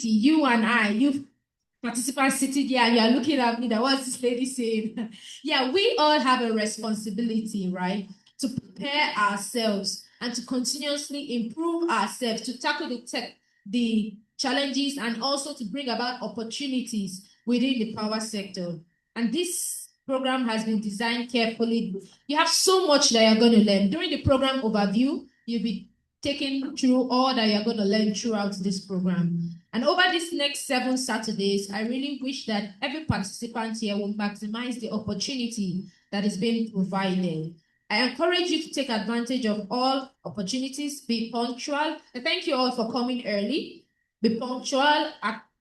you and I, you participants sitting here, and you are looking at me that what's this lady saying? Yeah, we all have a responsibility, right? To prepare ourselves and to continuously improve ourselves, to tackle the challenges and also to bring about opportunities within the power sector. And this program has been designed carefully. You have so much that you're going to learn. During the program overview, you'll be taking through all that you're going to learn throughout this program. And over these next 7 Saturdays, I really wish that every participant here will maximize the opportunity that is being provided. I encourage you to take advantage of all opportunities, be punctual. And thank you all for coming early. Be punctual,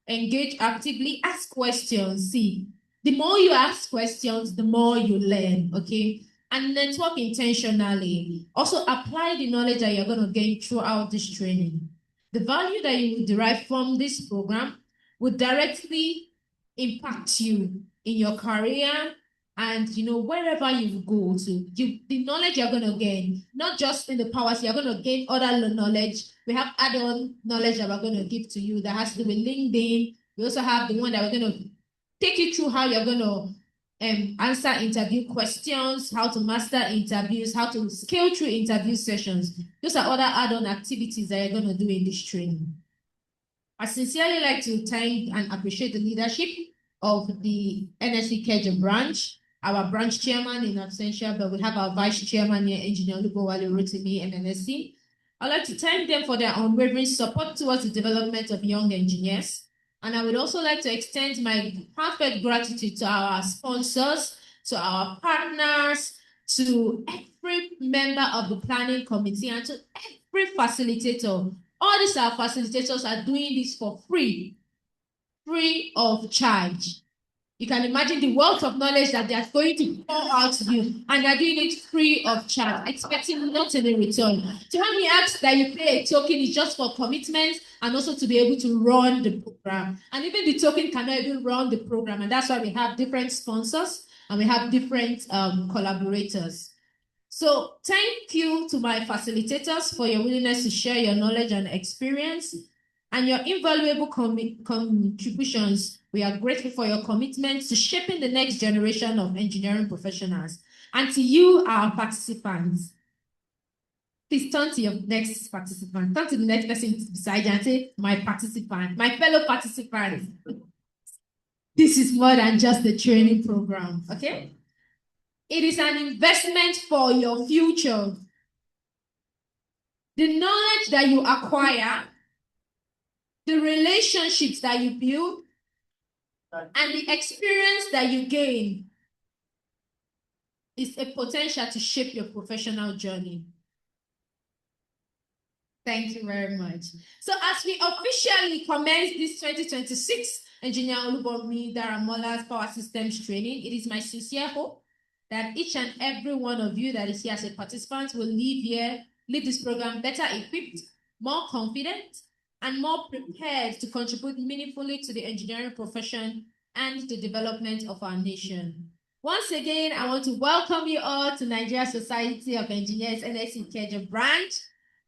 engage actively, ask questions. See, the more you ask questions, the more you learn, okay? And network intentionally. Also apply the knowledge that you're going to gain throughout this training. The value that you will derive from this program will directly impact you in your career and wherever you go to. The knowledge you're going to gain, not just in the powers, you're going to gain other knowledge. We have add-on knowledge that we're going to give to you that has to do with LinkedIn. We also have the one that we're going to take you through how you're going to answer interview questions, how to master interviews, how to scale through interview sessions. Those are other add-on activities that you're going to do in this training. I sincerely like to thank and appreciate the leadership of the NSE Ikeja branch, our branch chairman in absentia, but we have our vice chairman here, Engineer Olubunmi, MNSC. I'd like to thank them for their unwavering support towards the development of young engineers. And I would also like to extend my heartfelt gratitude to our sponsors, to our partners, to every member of the planning committee, and to every facilitator. All these our facilitators are doing this for free of charge. You can imagine the wealth of knowledge that they are going to pour out to you, and they're doing it free of charge, expecting nothing in return. So when we ask that you pay a token, it's just for commitment and also to be able to run the program. And even the token cannot even run the program, and that's why we have different sponsors and we have different collaborators. So thank you to my facilitators for your willingness to share your knowledge and experience and your invaluable contributions. We are grateful for your commitment to shaping the next generation of engineering professionals. And to you, our participants, please turn to your next participant. Turn to the next person beside you and say, my participant, my fellow participants. This is more than just a training program, okay? It is an investment for your future. The knowledge that you acquire, the relationships that you build, and the experience that you gain is a potential to shape your professional journey. Thank you very much. So as we officially commence this 2026 Engineer Olubunmi Daramola's Power Systems training, it is my sincere hope that each and every one of you that is here as a participant will leave this program better equipped, more confident, and more prepared to contribute meaningfully to the engineering profession and the development of our nation. Once again, I want to welcome you all to Nigeria Society of Engineers NSE Ikeja branch,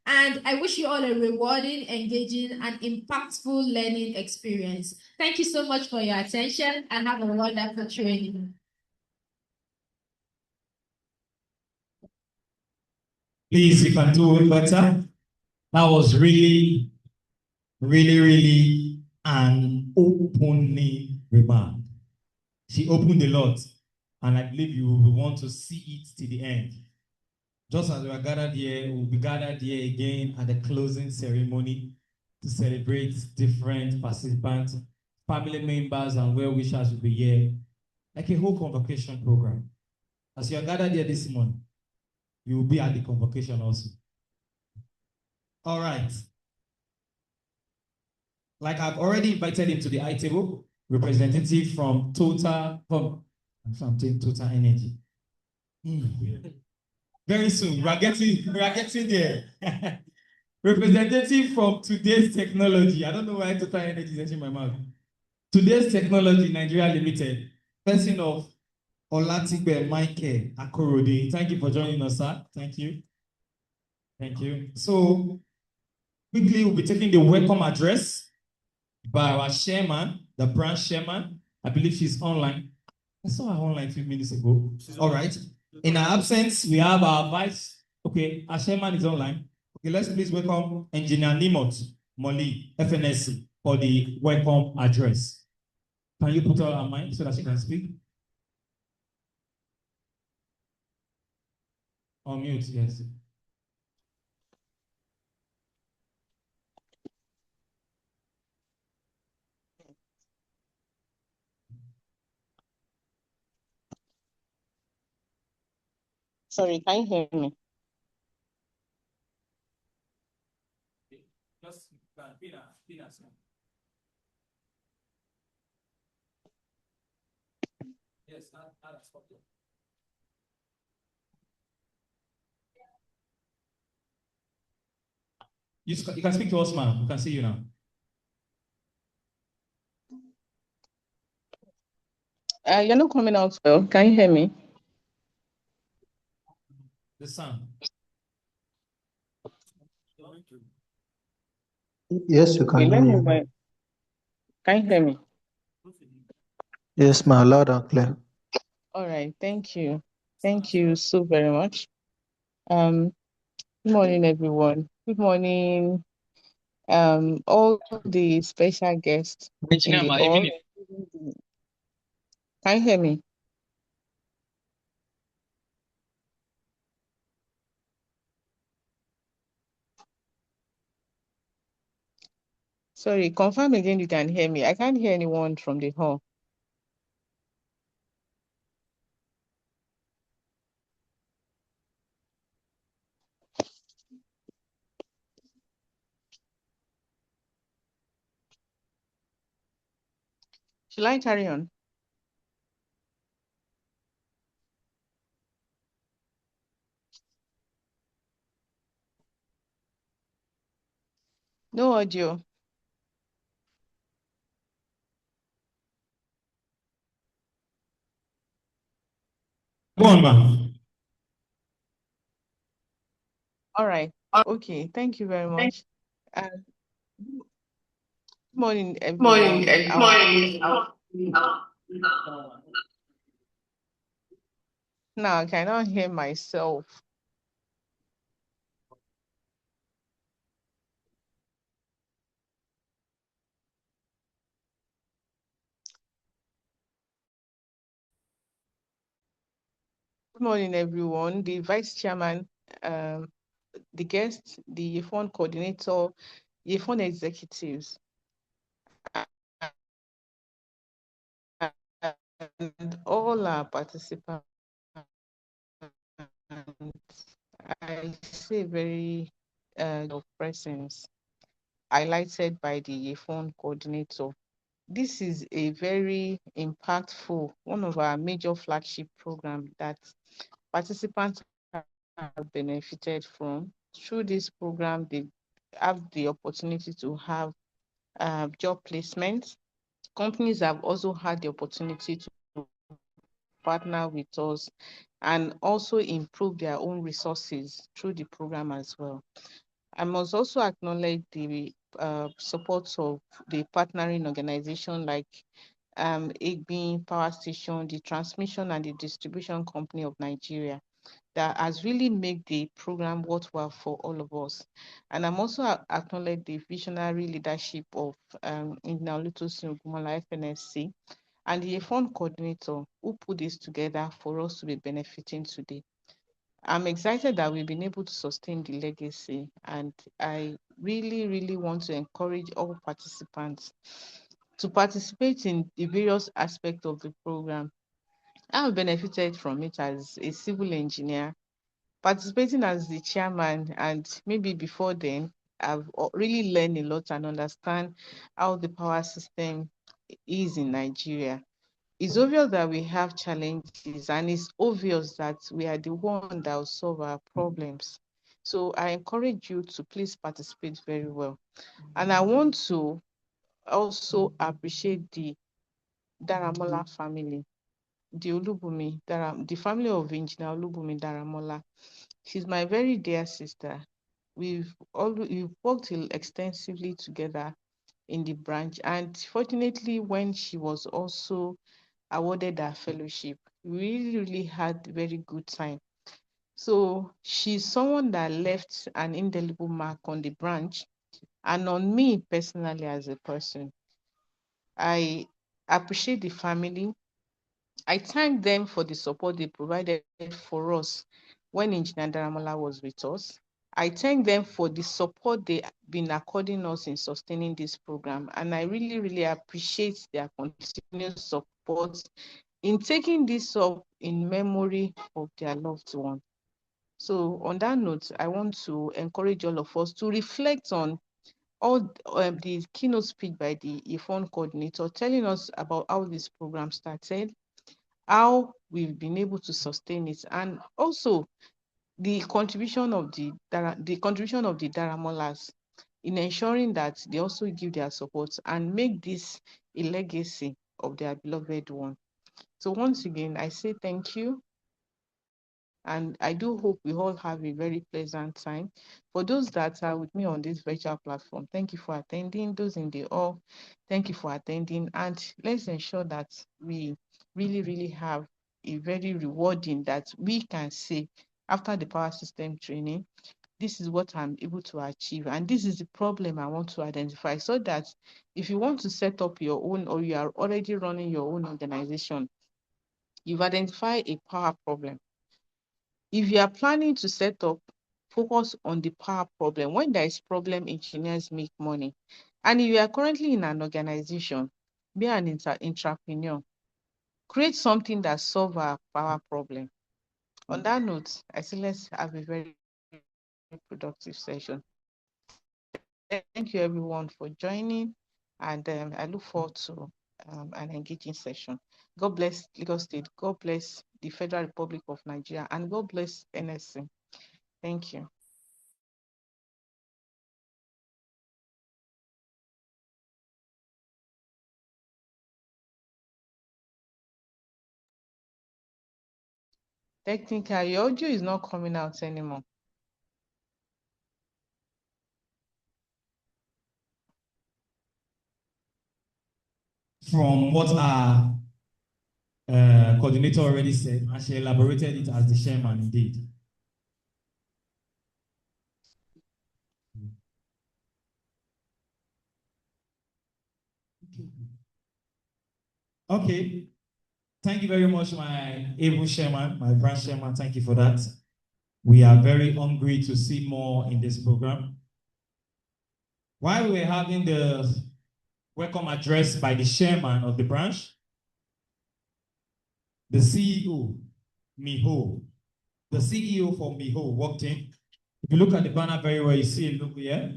and I wish you all a rewarding, engaging, and impactful learning experience. Thank you so much for your attention and have a wonderful training. Please, you can do it better. That was really an opening remark. She opened a lot, and I believe you will want to see it to the end. Just as we are gathered here, we'll be gathered here again at the closing ceremony to celebrate different participants, family members, and well-wishers will be here, like a whole convocation program. As you are gathered here this morning, you will be at the convocation also. All right. Like I've already invited him to the high table, representative from Total Energy. Very soon, we are getting there. Representative from Today's Technology. I don't know why Total Energy is entering my mouth. Today's Technology Nigeria Limited, person of Olatibe Michael Akorode. Thank you for joining us, sir. Thank you. Thank you. So, quickly, we'll be taking the welcome address by our chairman, the branch chairman. I believe she's online. I saw her online 2 minutes ago. All right. In our absence, we have our vice. Okay, our chairman is online. Okay, let's please welcome Engineer Nimot Molly, FNSC, for the welcome address. Can you put her on mic so that she can speak? On mute, yes. Sorry, can you hear me? Just yes, you can speak to us, ma'am. We can see you now. You're not coming out well. Can you hear me? The sound. Yes, you Okay, can let hear me. you. Can you hear me? Yes, ma, loud and clear. All right, thank you. Thank you so very much. Good morning, everyone. Good morning, all the special guests in the hall. Can you hear me? Sorry, confirm again you can hear me. I can't hear anyone from the hall. Shall I carry on? No audio. Go on, ma'am. All right. Okay, thank you very much. Good morning, everyone. Now I cannot hear myself. Good morning, everyone. The vice chairman, the guests, the fund coordinator, the fund executives, and all our participants. I say very of presence highlighted by the fund coordinator. This is a very impactful, one of our major flagship programs that participants have benefited from. Through this program, they have the opportunity to have job placements. Companies have also had the opportunity to partner with us and also improve their own resources through the program as well. I must also acknowledge the support of the partnering organization like Engr Power Station, the Transmission and the Distribution Company of Nigeria, that has really made the program worthwhile for all of us. And I'm also acknowledge the visionary leadership of Engineer Olubunmi FNSC and the fund coordinator who put this together for us to be benefiting today. I'm excited that we've been able to sustain the legacy, and I really, really want to encourage all participants to participate in the various aspects of the program. I've benefited from it as a civil engineer, participating as the chairman, and maybe before then, I've really learned a lot and understand how the power system is in Nigeria. It's obvious that we have challenges, and it's obvious that we are the one that will solve our problems. So I encourage you to please participate very well. And I want to also appreciate the Daramola family, the Olubunmi, the family of Engineer Olubunmi Daramola. She's my very dear sister. We've worked extensively together in the branch. And fortunately, when she was also awarded her fellowship, we really had a very good time. So she's someone that left an indelible mark on the branch and on me personally as a person. I appreciate the family. I thank them for the support they provided for us when Engineer Daramola was with us. I thank them for the support they've been according us in sustaining this program. And I really, really appreciate their continued support in taking this up in memory of their loved one. So on that note, I want to encourage all of us to reflect on all the keynote speech by the IFON coordinator telling us about how this program started, how we've been able to sustain it, and also the contribution of the Daramolas in ensuring that they also give their support and make this a legacy of their beloved one. So once again, I say thank you. And I do hope we all have a very pleasant time. For those that are with me on this virtual platform, thank you for attending. Those in the hall, thank you for attending. And let's ensure that we really, really have a very rewarding that we can say after the power system training, this is what I'm able to achieve. And this is the problem I want to identify so that if you want to set up your own or you are already running your own organization, you've identified a power problem. If you are planning to set up, focus on the power problem. When there is problem, engineers make money. And if you are currently in an organization, be an entrepreneur. Create something that solves our power problem. On that note, I say let's have a very productive session. Thank you everyone for joining, and I look forward to an engaging session. God bless Lagos State. God bless the Federal Republic of Nigeria, and God bless NSC. Thank you. Technically, your audio is not coming out anymore. From what our coordinator already said, and she elaborated it as the chairman indeed. Okay. Thank you very much, my able chairman, my branch chairman. Thank you for that. We are very hungry to see more in this program. While we were having the welcome address by the chairman of the branch, the CEO, Miho, the CEO for Miho walked in. If you look at the banner very well, you see a logo here.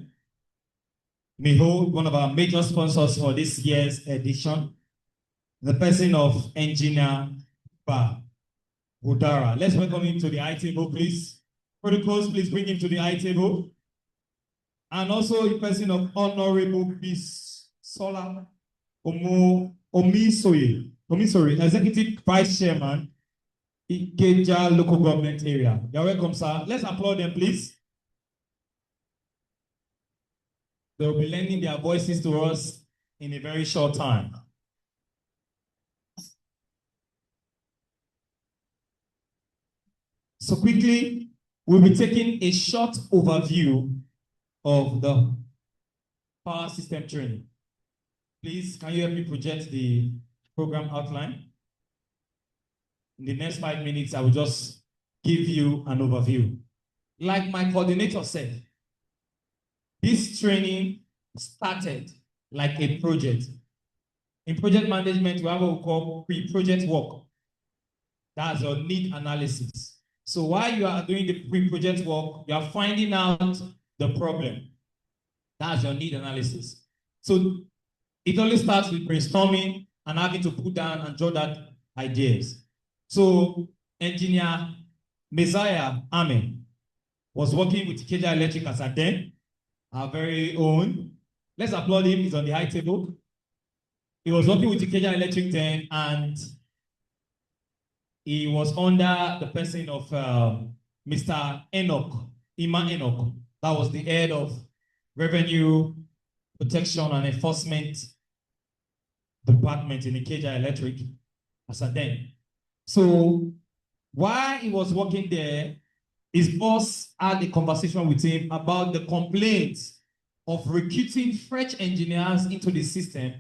Miho, one of our major sponsors for this year's edition, the person of Engineer Ba Budara. Let's welcome him to the high table, please. Protocols, please bring him to the high table. And also the person of Honorable Miss Sola Omisoye, Executive Vice Chairman, Ikeja Local Government Area. You're welcome, sir. Let's applaud them, please. They'll be lending their voices to us in a very short time. So quickly, we'll be taking a short overview of the power system training. Please, can you help me project the program outline? In the next 5 minutes, I will just give you an overview. Like my coordinator said, this training started like a project. In project management, we have what we call pre-project work. That's your need analysis. So while you are doing the pre-project work, you are finding out the problem. That's your need analysis. So it only starts with brainstorming and having to put down and jot down ideas. So engineer Messiah Amen was working with Ikeja Electric as at then, our very own. Let's applaud him, he's on the high table. He was working with Ikeja Electric then, and he was under the person of Mr. Enoch, Ima Enoch. That was the head of revenue protection and enforcement department in Ikeja Electric as a then. So while he was working there, his boss had a conversation with him about the complaints of recruiting fresh engineers into the system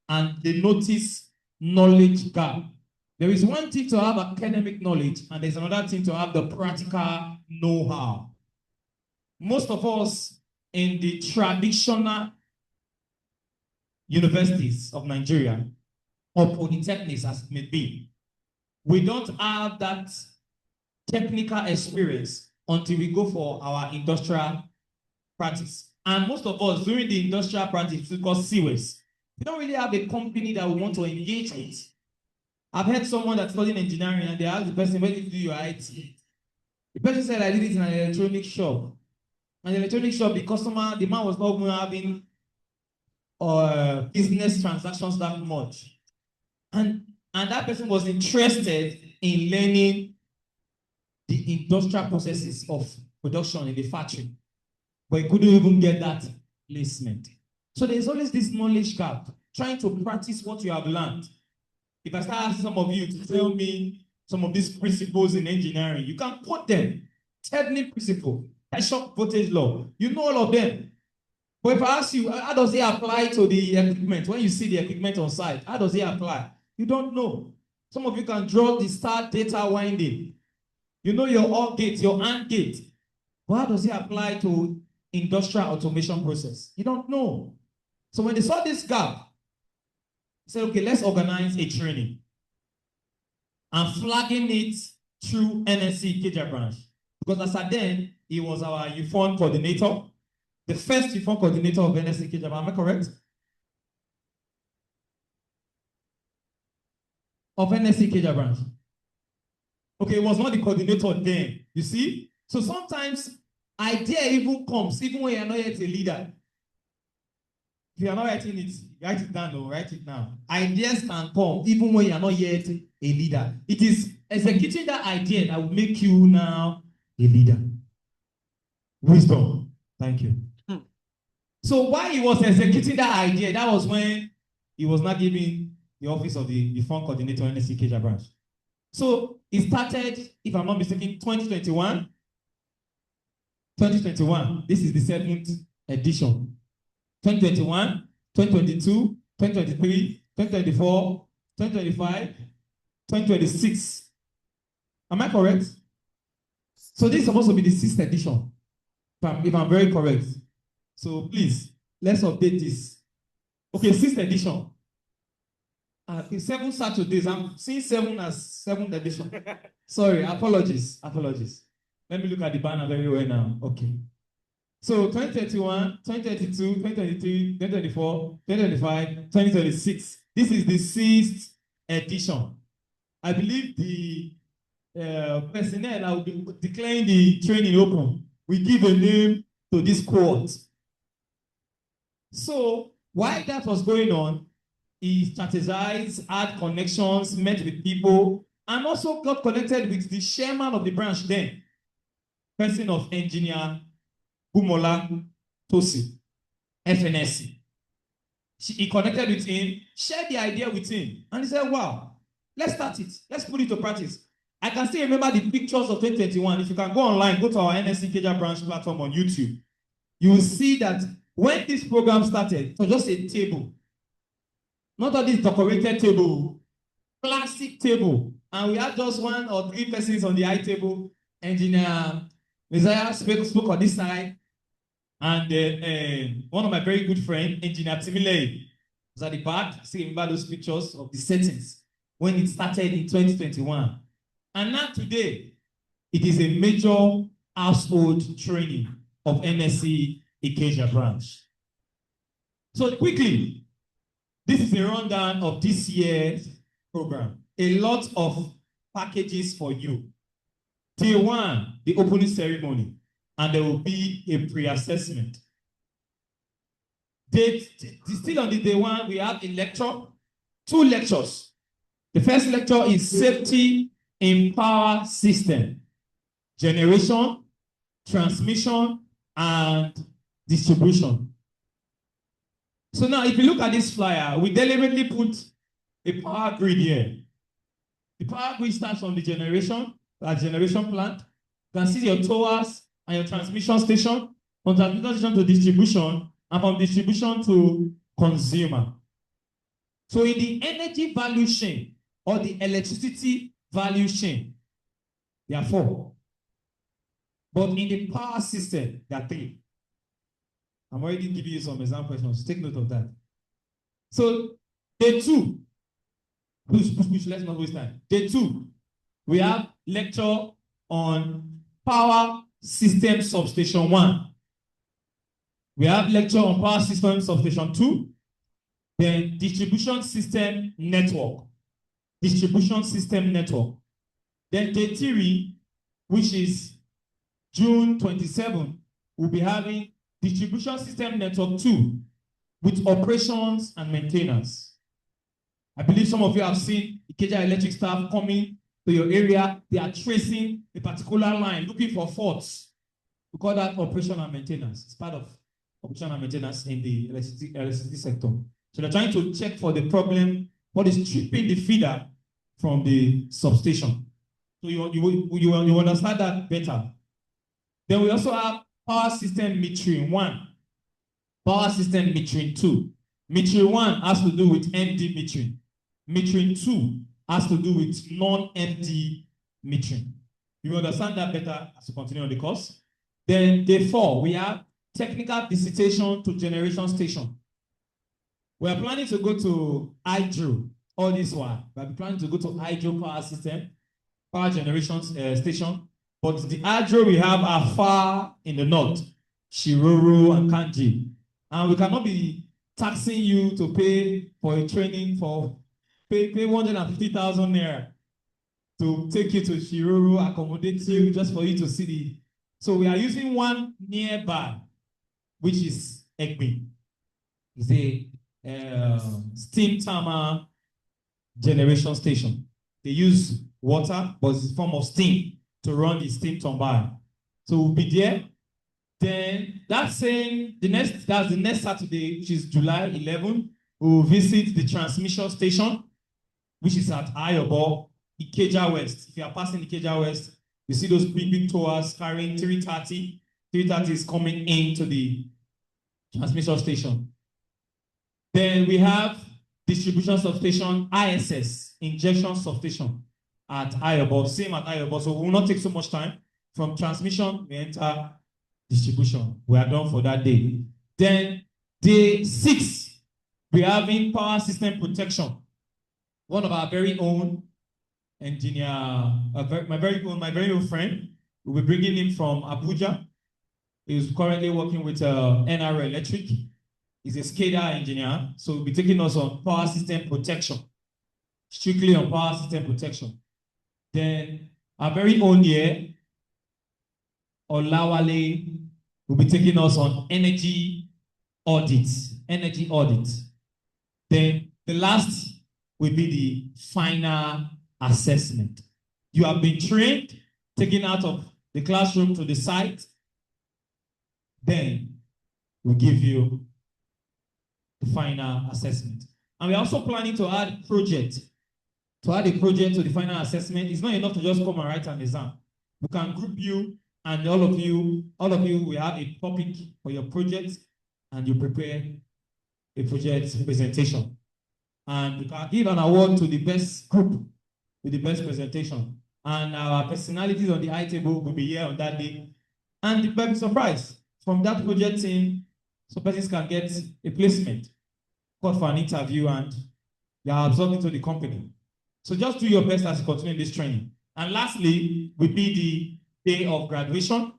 and they notice knowledge gap. There is one thing to have academic knowledge and there's another thing to have the practical know-how. Most of us in the traditional universities of Nigeria or polytechnics as it may be, we don't have that technical experience until we go for our industrial practice. And most of us during the industrial practice, we call CWES, we don't really have a company that we want to engage with. I've heard someone that's studying engineering and they ask the person, where did you do your IT? The person said, I did it in an electronic shop. And the electronic shop, the man was not even having business transactions that much. And that person was interested in learning the industrial processes of production in the factory, but he couldn't even get that placement. So there's always this knowledge gap, trying to practice what you have learned. If I start asking some of you to tell me some of these principles in engineering, you can quote them. Technical principle, pressure voltage law, you know all of them. But if I ask you, how does it apply to the equipment? When you see the equipment on site, how does it apply? You don't know. Some of you can draw the star data winding. You know your OR gate, your AND gate. But how does it apply to industrial automation process? You don't know. So when they saw this gap, they said, okay, let's organize a training. And flagging it through NSC Ikeja branch. Because as at then, he was our UFON coordinator, the first UFON coordinator of NSC Ikeja branch. Am I correct? Of NSC Ikeja branch. Okay, it was not the coordinator then, you see? So sometimes idea even comes, even when you're not yet a leader. If you're not writing it, write it down or write it now. Ideas can come even when you're not yet a leader. It is executing that idea that will make you now a leader. Wisdom. Thank you. So while he was executing that idea, that was when he was not giving the office of the fund coordinator in the Ikeja branch. So it started, if I'm not mistaken, 2021. 2021. This is the 7th edition. 2021, 2022, 2023, 2024, 2025, 2026. Am I correct? So this is supposed to be the 6th edition, if I'm very correct. So please, let's update this. Okay, 6th edition. 7 Saturdays. I'm seeing 7 as 7th edition. Sorry, apologies. Let me look at the banner very well now. Okay. So 2021, 2022, 2023, 2024, 2025, 2026. This is the 6th edition. I believe the personnel that will be declaring the training open will give a name to this cohort. So while that was going on, he strategized, had connections, met with people, and also got connected with the chairman of the branch then, person of engineer Daramola Tosi, FNSC. He connected with him, shared the idea with him, and he said, wow, let's start it. Let's put it to practice. I can still remember the pictures of 2021. If you can go online, go to our NSC Ikeja branch platform on YouTube, you will see that when this program started, it was just a table. Not all this decorated table, plastic table. And we had just 1 or 3 persons on the high table. Engineer Messiah spoke on this side. And one of my very good friends, Engineer Timile, was at the back. I still remember those pictures of the settings when it started in 2021. And now today, it is a major household training of NSC Ikeja branch. So quickly, this is a rundown of this year's program. A lot of packages for you. Day 1, the opening ceremony, and there will be a pre-assessment. Still on the day 1, we have a lecture, 2 lectures. The first lecture is safety in power system, generation, transmission, and distribution. So now, if you look at this flyer, we deliberately put a power grid here. The power grid starts from the generation plant. You can see your towers and your transmission station, from transmission station to distribution, and from distribution to consumer. So in the energy value chain or the electricity value chain, there are 4. But in the power system, there are 3. I'm already giving you some example questions. Take note of that. So day 2, push, let's not waste time. Day 2, we have lecture on power system substation 1. We have lecture on power system substation 2. Then distribution system network. Distribution system network. Then day 3, which is June 27, we'll be having distribution system network 2 with operations and maintenance. I believe some of you have seen Ikeja electric staff coming to your area. They are tracing a particular line, looking for faults. We call that operation and maintenance. It's part of operation and maintenance in the electricity sector. So they're trying to check for the problem, what is tripping the feeder from the substation. So you understand that better. Then we also have power system metering 1, power system metering 2. Metering 1 has to do with MD metering. Metering 2 has to do with non-MD metering. You understand that better as you continue on the course. Then day 4, we have technical visitation to generation station. We are planning to go to hydro all this while. We are planning to go to hydro power system, power generation station. But the hydro we have are far in the north, Shiroro and Kanji. And we cannot be taxing you to pay for a training for pay 150,000 naira to take you to Shiroro, accommodate you just for you to see the. So we are using one nearby, which is Engr. It's a steam thermal generation station. They use water, but it's a form of steam to run the steam turbine. So we'll be there. Then that's the next Saturday, which is July 11. We'll visit the transmission station, which is at Ayobo, Ikeja West. If you are passing Ikeja West, you see those big towers carrying 330. 330 is coming into the transmission station. Then we have distribution substation, ISS, injection substation at Ayobo, same at Ayobo. So we will not take so much time. From transmission, we enter distribution. We are done for that day. Then day 6, we are having power system protection. One of our very own engineer, my very own friend, we'll be bringing him from Abuja. He's currently working with Engr Electric. He's a SCADA engineer, so he'll be taking us on power system protection, strictly on power system protection. Then our very own here, Olawale, will be taking us on energy audits. Then the last will be the final assessment. You have been trained, taken out of the classroom to the site. Then we'll give you the final assessment. And we're also planning to add a project. To add a project to the final assessment, it's not enough to just come and write an exam. We can group you, and all of you will have a topic for your project, and you prepare a project presentation. And we can give an award to the best group with the best presentation. And our personalities on the high table will be here on that day. And the best surprise from that project team, so persons can get a placement, called for an interview, and they are absorbed into the company. So just do your best as you continue this training. And lastly, will be the day of graduation.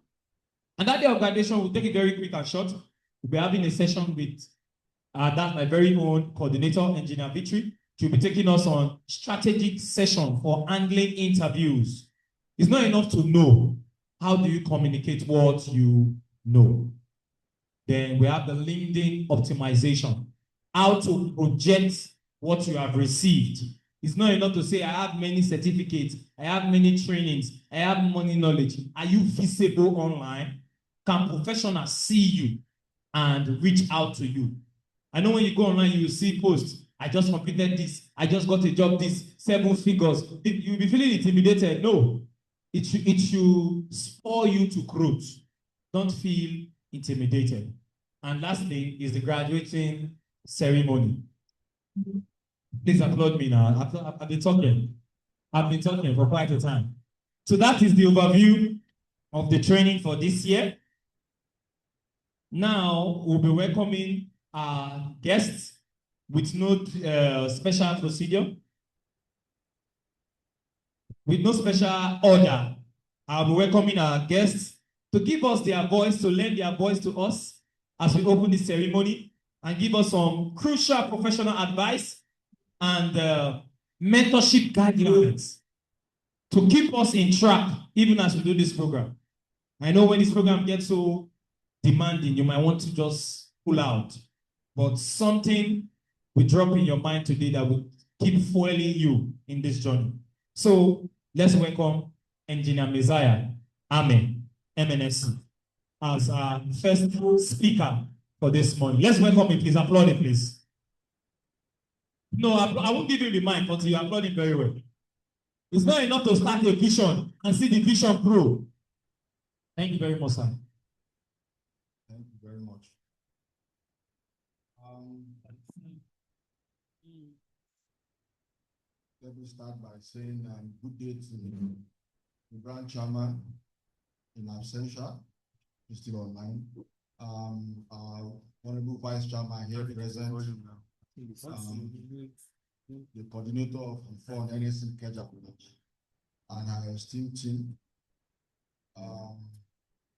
And that day of graduation, we'll take it very quick and short. We'll be having a session with that's my very own coordinator, Engineer Victory. She'll be taking us on strategic session for handling interviews. It's not enough to know. How do you communicate what you know? Then we have the LinkedIn optimization. How to project what you have received. It's not enough to say, I have many certificates, I have many trainings, I have money knowledge. Are you visible online? Can professionals see you and reach out to you? I know when you go online, you will see posts. I just completed this. I just got a job, this 7 figures. You'll be feeling intimidated. No, it should spur you to growth. Don't feel intimidated. And lastly is the graduating ceremony. Please applaud me now. I've been talking. I've been talking for quite a time. So that is the overview of the training for this year. Now we'll be welcoming our guests with no special procedure, with no special order. I'll be welcoming our guests to give us their voice, to lend their voice to us as we open this ceremony and give us some crucial professional advice and mentorship guidelines to keep us in track even as we do this program. I know when this program gets so demanding, you might want to just pull out, but something will drop in your mind today that will keep fueling you in this journey. So let's welcome Engineer Messiah, Amen, MNSC, as our first speaker for this morning. Let's welcome him, please. Applaud him, please. No, I won't give you the mic until you applaud him very well. It's not enough to start a vision and see the vision grow. Thank you very much, sir. Thank you very much. Let me start by saying good day to the branch chairman in absentia, who's still online. Our honorable vice chairman here present, the coordinator of Inform NSC Keja, and our esteemed team,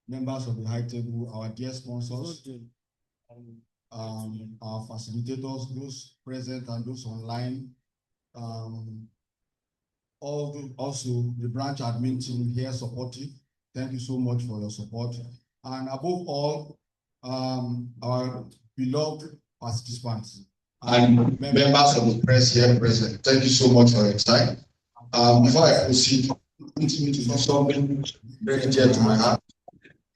members of the high table, our dear sponsors, our facilitators, those present and those online, also the branch admin team here supportive. Thank you so much for your support. And above all, our beloved participants and members of the press here present. Thank you so much for your time. Before I proceed, permit me to do something very dear to my heart.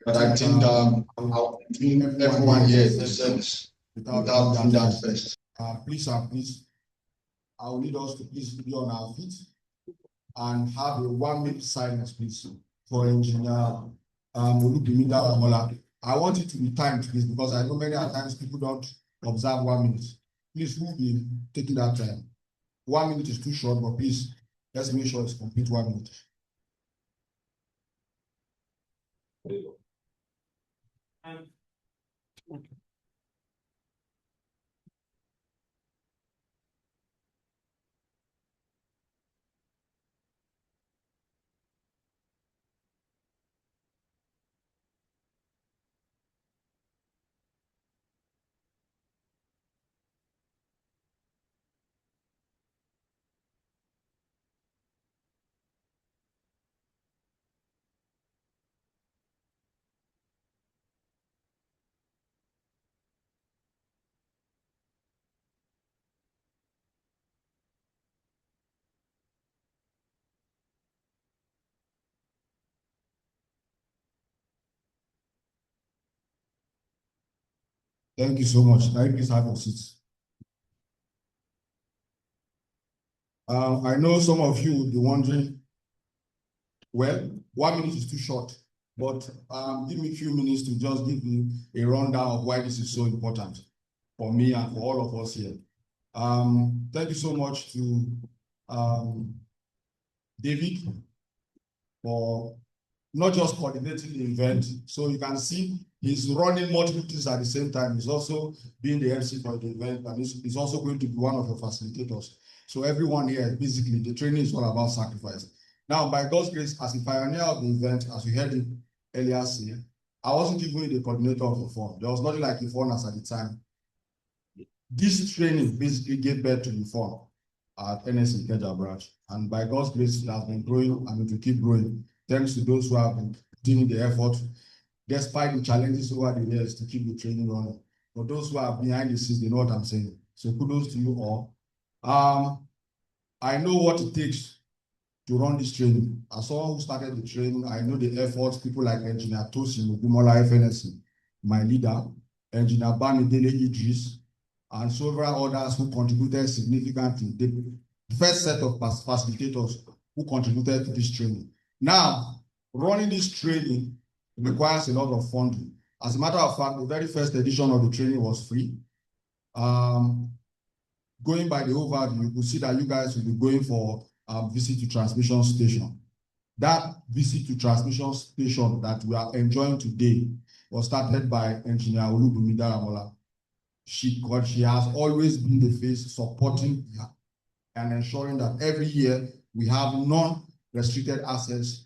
But I think I'll bring everyone here in the service without doing that first. Please, I will need us to please be on our feet and have a 1-minute silence, please, for Engineer Olubunmi Daramola. I want it to be timed, please, because I know many times people don't observe 1 minute. Please, we'll be taking that time. 1 minute is too short, but please, let's make sure it's complete 1 minute. Thank you so much. Now, please have your seats. I know some of you will be wondering, well, 1 minute is too short, but give me a few minutes to just give you a rundown of why this is so important for me and for all of us here. Thank you so much to David for not just coordinating the event. So you can see he's running multiple things at the same time. He's also being the MC for the event, and he's also going to be one of the facilitators. So everyone here, basically, the training is all about sacrifice. Now, by God's grace, as a pioneer of the event, as we heard him earlier say, I wasn't even the coordinator of the form. There was nothing like the foreigners at the time. This training basically gave birth to the form at NSC Keja branch. And by God's grace, it has been growing and it will keep growing. Thanks to those who have been doing the effort, despite the challenges over the years to keep the training running. For those who are behind the scenes, they know what I'm saying. So kudos to you all. I know what it takes to run this training. As someone who started the training, I know the efforts people like Engineer Tosin Olubunmi FNSC, my leader, Engineer Bamidele Idris, and several others who contributed significantly. The first set of facilitators who contributed to this training. Now, running this training requires a lot of funding. As a matter of fact, the very first edition of the training was free. Going by the overview, you could see that you guys will be going for visit to transmission station. That visit to transmission station that we are enjoying today was started by Engineer Olubunmi Daramola. She has always been the face supporting and ensuring that every year we have non-restricted access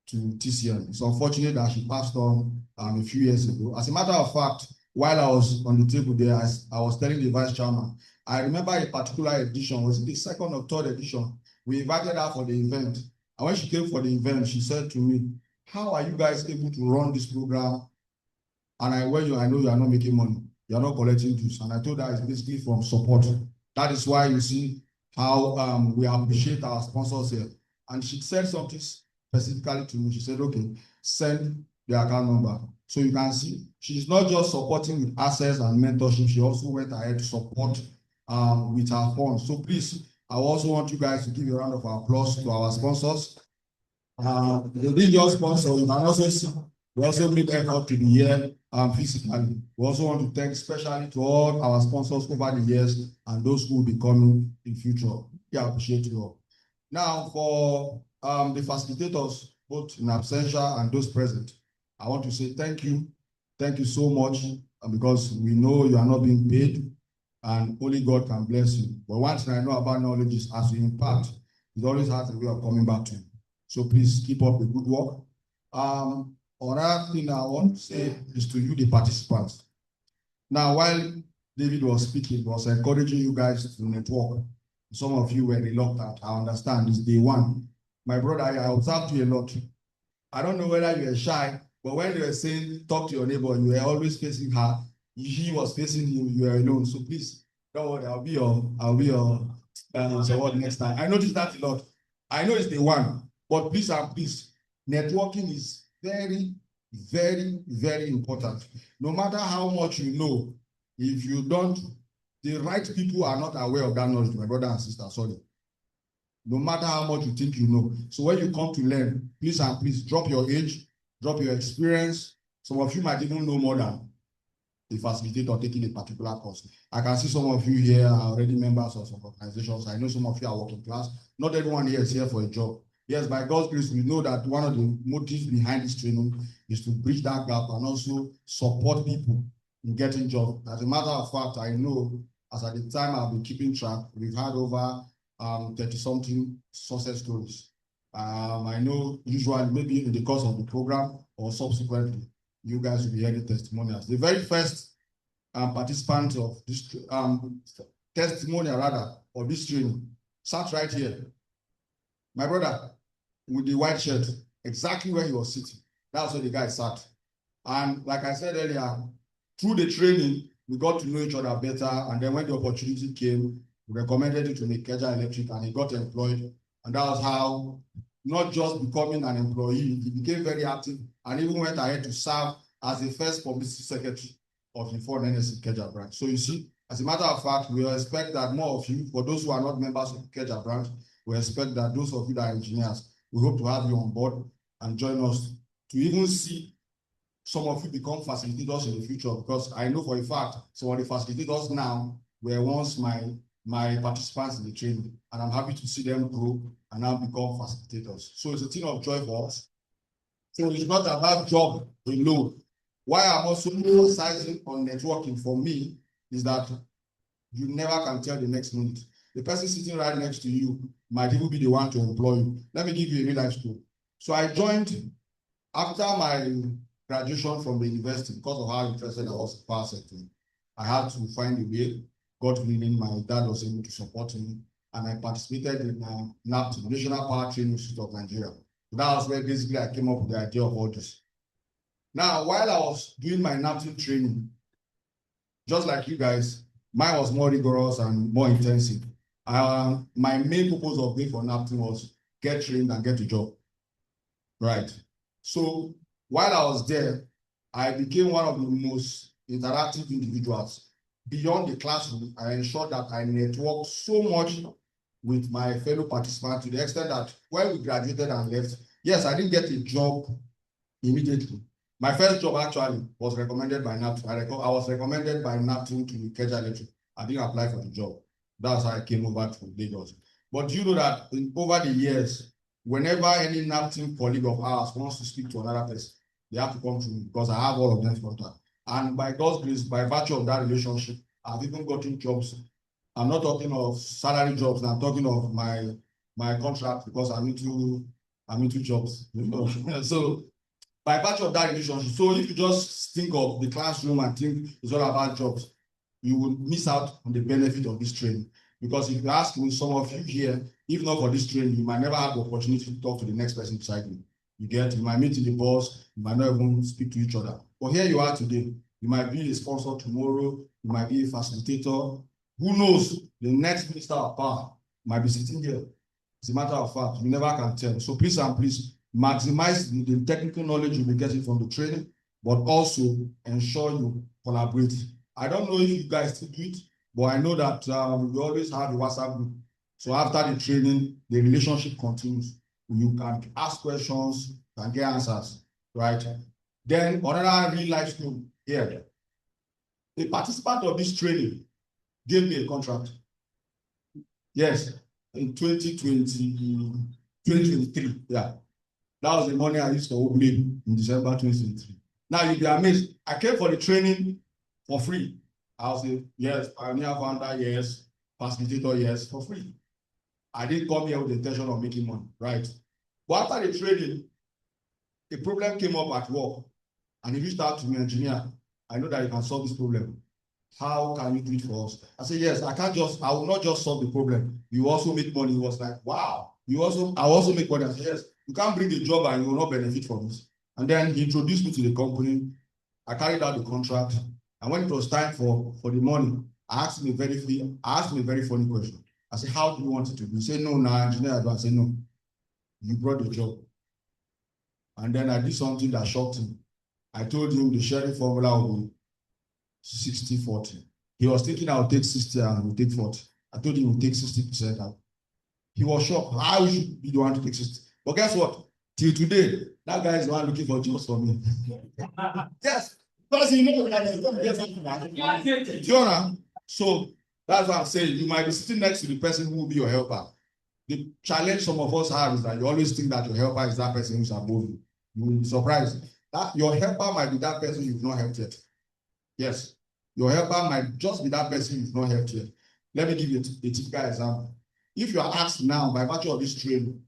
to TCN. It's unfortunate that she passed on a few years ago. As a matter of fact, while I was on the table there, I was telling the vice chairman, I remember a particular edition, was it the second or third edition? We invited her for the event. And when she came for the event, she said to me, how are you guys able to run this program? And I know you are not making money. You are not collecting dues. And I told her it's basically from support. That is why you see how we appreciate our sponsors here. And she said something specifically to me. She said, okay, send the account number. So you can see she's not just supporting with access and mentorship. She also went ahead to support with her funds. So please, I also want you guys to give a round of applause to our sponsors. They didn't just sponsor, you can also see, we also make effort to be here physically. We also want to thank especially to all our sponsors over the years and those who will be coming in future. Yeah, I appreciate you all. Now, for the facilitators, both in absentia and those present, I want to say thank you. Thank you so much, because we know you are not being paid and only God can bless you. But one thing I know about knowledge is as you impart, it always has a way of coming back to you. So please keep up the good work. Another thing I want to say is to you, the participants. Now, while David was speaking, he was encouraging you guys to network. Some of you were reluctant. I understand. It's day one. My brother, I observed you a lot. I don't know whether you were shy, but when you were saying, talk to your neighbor, you were always facing her. He was facing you, you were alone. So please, don't worry, I'll be your support next time. I noticed that a lot. I know it's the one, but please and please, networking is very, very, very important. No matter how much you know, if you don't, the right people are not aware of that knowledge, my brother and sister, sorry. No matter how much you think you know. So when you come to learn, please and please drop your age, drop your experience. Some of you might even know more than the facilitator taking a particular course. I can see some of you here are already members of some organizations. I know some of you are working class. Not everyone here is here for a job. Yes, by God's grace, we know that one of the motives behind this training is to bridge that gap and also support people in getting jobs. As a matter of fact, I know as at the time I've been keeping track, we've had over 30-something success stories. I know usually maybe in the course of the program or subsequently, you guys will be hearing testimonials. The very first participant of this testimonial rather of this training sat right here. My brother with the white shirt, exactly where he was sitting. That's where the guy sat. And like I said earlier, through the training, we got to know each other better. And then when the opportunity came, we recommended it to Ikeja Electric and he got employed. And that was how, not just becoming an employee, he became very active and even went ahead to serve as the first publicity secretary of the foreign NS Ikeja branch. So you see, as a matter of fact, we expect that more of you, for those who are not members of Ikeja branch, we expect that those of you that are engineers, we hope to have you on board and join us to even see some of you become facilitators in the future, because I know for a fact some of the facilitators now were once my participants in the training, and I'm happy to see them grow and now become facilitators. So it's a thing of joy for us. So it's not about job alone. Why I'm also emphasizing on networking for me is that you never can tell the next minute. The person sitting right next to you might even be the one to employ you. Let me give you a real life story. So I joined after my graduation from the university because of how interested I was in power sector. I had to find a way. God willing, my dad was able to support me, and I participated in NAPT, National Power Training Institute of Nigeria. So that was where basically I came up with the idea of all this. Now, while I was doing my NAPT training, just like you guys, mine was more rigorous and more intensive. My main purpose of going for NAPT was get trained and get a job. Right. So while I was there, I became one of the most interactive individuals beyond the classroom, I ensure that I network so much with my fellow participants to the extent that when we graduated and left, yes, I didn't get a job immediately. My first job actually was recommended by NAPTIN. I was recommended by NAPTIN to Ikeja Electric. I didn't apply for the job. That's how I came over to Lagos. But you know that over the years, whenever any NAPTIN colleague of ours wants to speak to another person, they have to come to me because I have all of them contact. And by God's grace, by virtue of that relationship, I've even gotten jobs. I'm not talking of salary jobs. I'm talking of my contract because I'm into jobs. So by virtue of that relationship, so if you just think of the classroom and think it's all about jobs, you will miss out on the benefit of this training. Because if you ask me, some of you here, if not for this training, you might never have the opportunity to talk to the next person beside you. You might meet in the bus, you might not even speak to each other. But here you are today. You might be a sponsor tomorrow, you might be a facilitator. Who knows? The next minister of power might be sitting here. It's a matter of fact, you never can tell. So please and please maximize the technical knowledge you'll be getting from the training, but also ensure you collaborate. I don't know if you guys still do it, but I know that we always have a WhatsApp group. So after the training, the relationship continues. You can ask questions, you can get answers, right? Then another real life story here. A participant of this training gave me a contract. Yes, in 2023. Yeah. That was the money I used for Olubunmi in December 2023. Now you'll be amazed. I came for the training for free. I was a yes, pioneer founder, yes, facilitator, yes, for free. I didn't come here with the intention of making money, right? But after the training, a problem came up at work, and he reached out to me, engineer. I know that you can solve this problem. How can you do it for us? I said, yes, I will not just solve the problem. You also make money. He was like, wow. I also make money. I said, yes, you can't bring a job and you will not benefit from this. And then he introduced me to the company. I carried out the contract. And when it was time for the money, I asked him a very funny question. I said, how do you want it to be? He said, no, engineer. I said, no, you brought the job. And then I did something that shocked him. I told him the sharing formula will be 60-40. He was thinking I would take 60 and we'll take 40. I told him we'll take 60% out. He was shocked. I should be the one to take 60. But guess what? Till today, that guy is the one looking for jobs for me. Yes. Because he knows that he's going to get something. So that's what I'm saying. You might be sitting next to the person who will be your helper. The challenge some of us have is that you always think that your helper is that person who's above you. You will be surprised. That your helper might be that person you've not helped yet. Yes. Your helper might just be that person you've not helped yet. Let me give you a typical example. If you are asked now, by virtue of this training,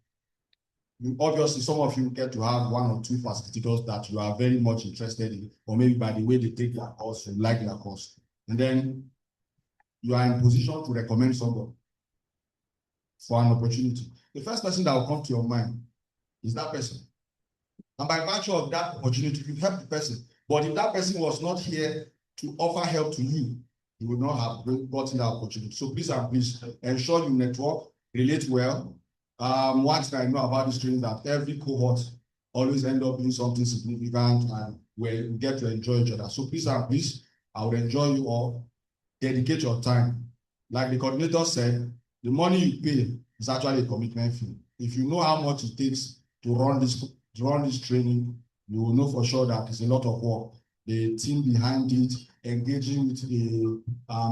obviously some of you get to have one or two facilitators that you are very much interested in, or maybe by the way they take their course, you like their course. And then you are in position to recommend someone for an opportunity. The first person that will come to your mind is that person. And by virtue of that opportunity, you help the person. But if that person was not here to offer help to you, you would not have gotten that opportunity. So please and please ensure you network, relate well. One thing I know about this training that every cohort always end up doing something significant and we get to enjoy each other. So please and please, I would enjoy you all. Dedicate your time. Like the coordinator said, the money you pay is actually a commitment fee. If you know how much it takes to run this training, you will know for sure that it's a lot of work. The team behind it, engaging with the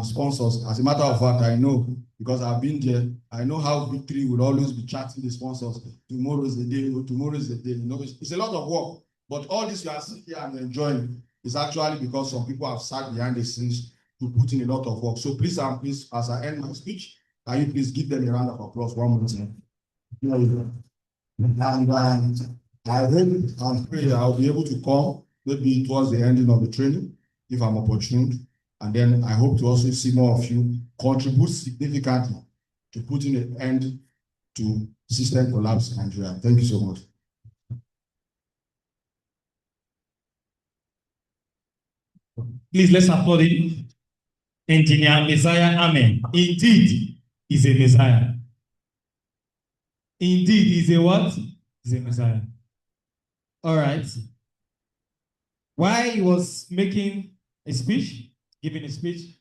sponsors. As a matter of fact, I know, because I've been there, I know how Victory will always be chatting the sponsors. Tomorrow is the day, tomorrow is the day. You know, it's a lot of work. But all this you are sitting here and enjoying is actually because some people have sat behind the scenes to put in a lot of work. So please and please, as I end my speech, can you please give them a round of applause one more time? And I hope and pray I'll be able to come maybe towards the ending of the training if I'm opportune. And then I hope to also see more of you contribute significantly to putting an end to system collapse in Nigeria. Thank you so much. Please, let's applaud him. Engineer Messiah Amen. Indeed, he's a Messiah. Indeed, he's a what? He's a Messiah. All right. While he was making a speech, giving a speech,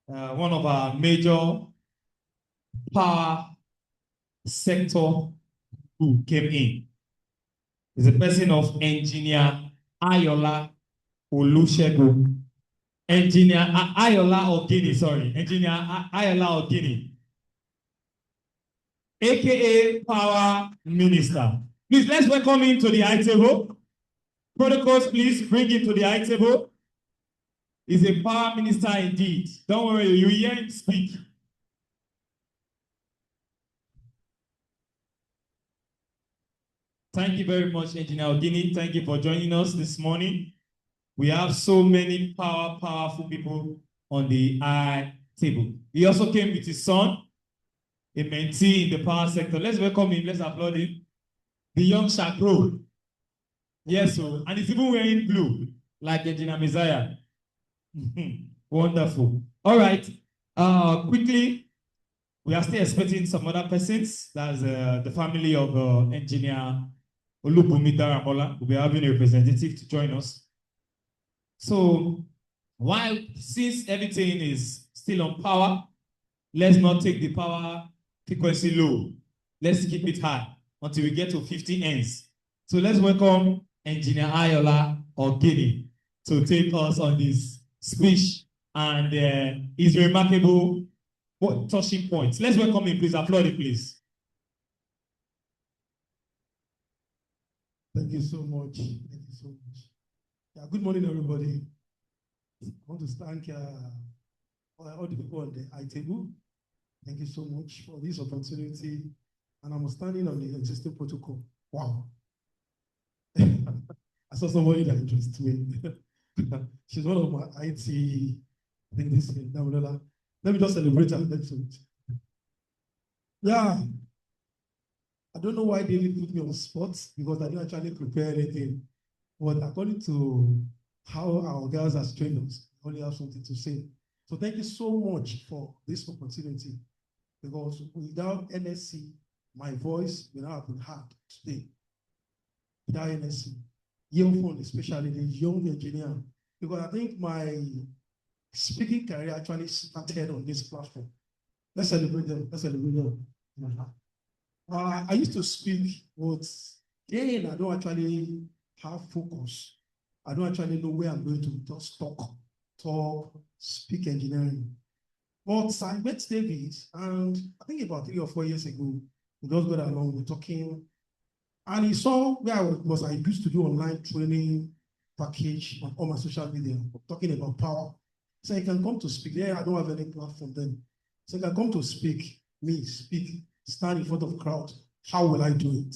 one of our major power sector who came in. Is a person of Engineer Ayola Olusegun. Engineer Ayola Ogini, sorry. Engineer Ayola Ogini, aka Power Minister. Please, let's welcome him to the high table. Protocols, please bring him to the high table. He's a power minister indeed. Don't worry, you hear him speak. Thank you very much, Engineer Ogini. Thank you for joining us this morning. We have so many powerful people on the high table. He also came with his son, a mentee in the power sector. Let's welcome him. Let's applaud him. The young Shakro. Yes, so, and he's even wearing blue, like Engineer Messiah. Wonderful. All right. Quickly, we are still expecting some other persons. That's the family of Engineer Olubunmi Daramola. We'll be having a representative to join us. So, since everything is still on power, let's not take the power frequency low. Let's keep it high until we get to 50 ends. So let's welcome Engineer Ayola Ogini to take us on this speech and his remarkable touching points. Let's welcome him, please. Applaud him, please. Thank you so much. Thank you so much. Yeah, good morning, everybody. I want to thank all the people on the high table. Thank you so much for this opportunity. And I'm standing on the existing protocol. Wow. I saw somebody that interested me. She's one of my IT, I think this is Daramola. Let me just celebrate her. Yeah. I don't know why David put me on spot because I didn't actually prepare anything. But according to how our girls have trained us, I only have something to say. So thank you so much for this opportunity because without NSC, my voice will not have been heard today. Without NSC, young phone, especially the young engineer, because I think my speaking career actually started on this platform. Let's celebrate them. Let's celebrate them. I used to speak, but then I don't actually have focus. I don't actually know where I'm going to just talk, speak engineering. But I met David, and I think about 3 or 4 years ago, we just got along, we're talking, and he saw where I was. I used to do online training package on all my social media, talking about power. So you can come to speak. Yeah, I don't have any platform then. So you can come to speak, stand in front of a crowd. How will I do it?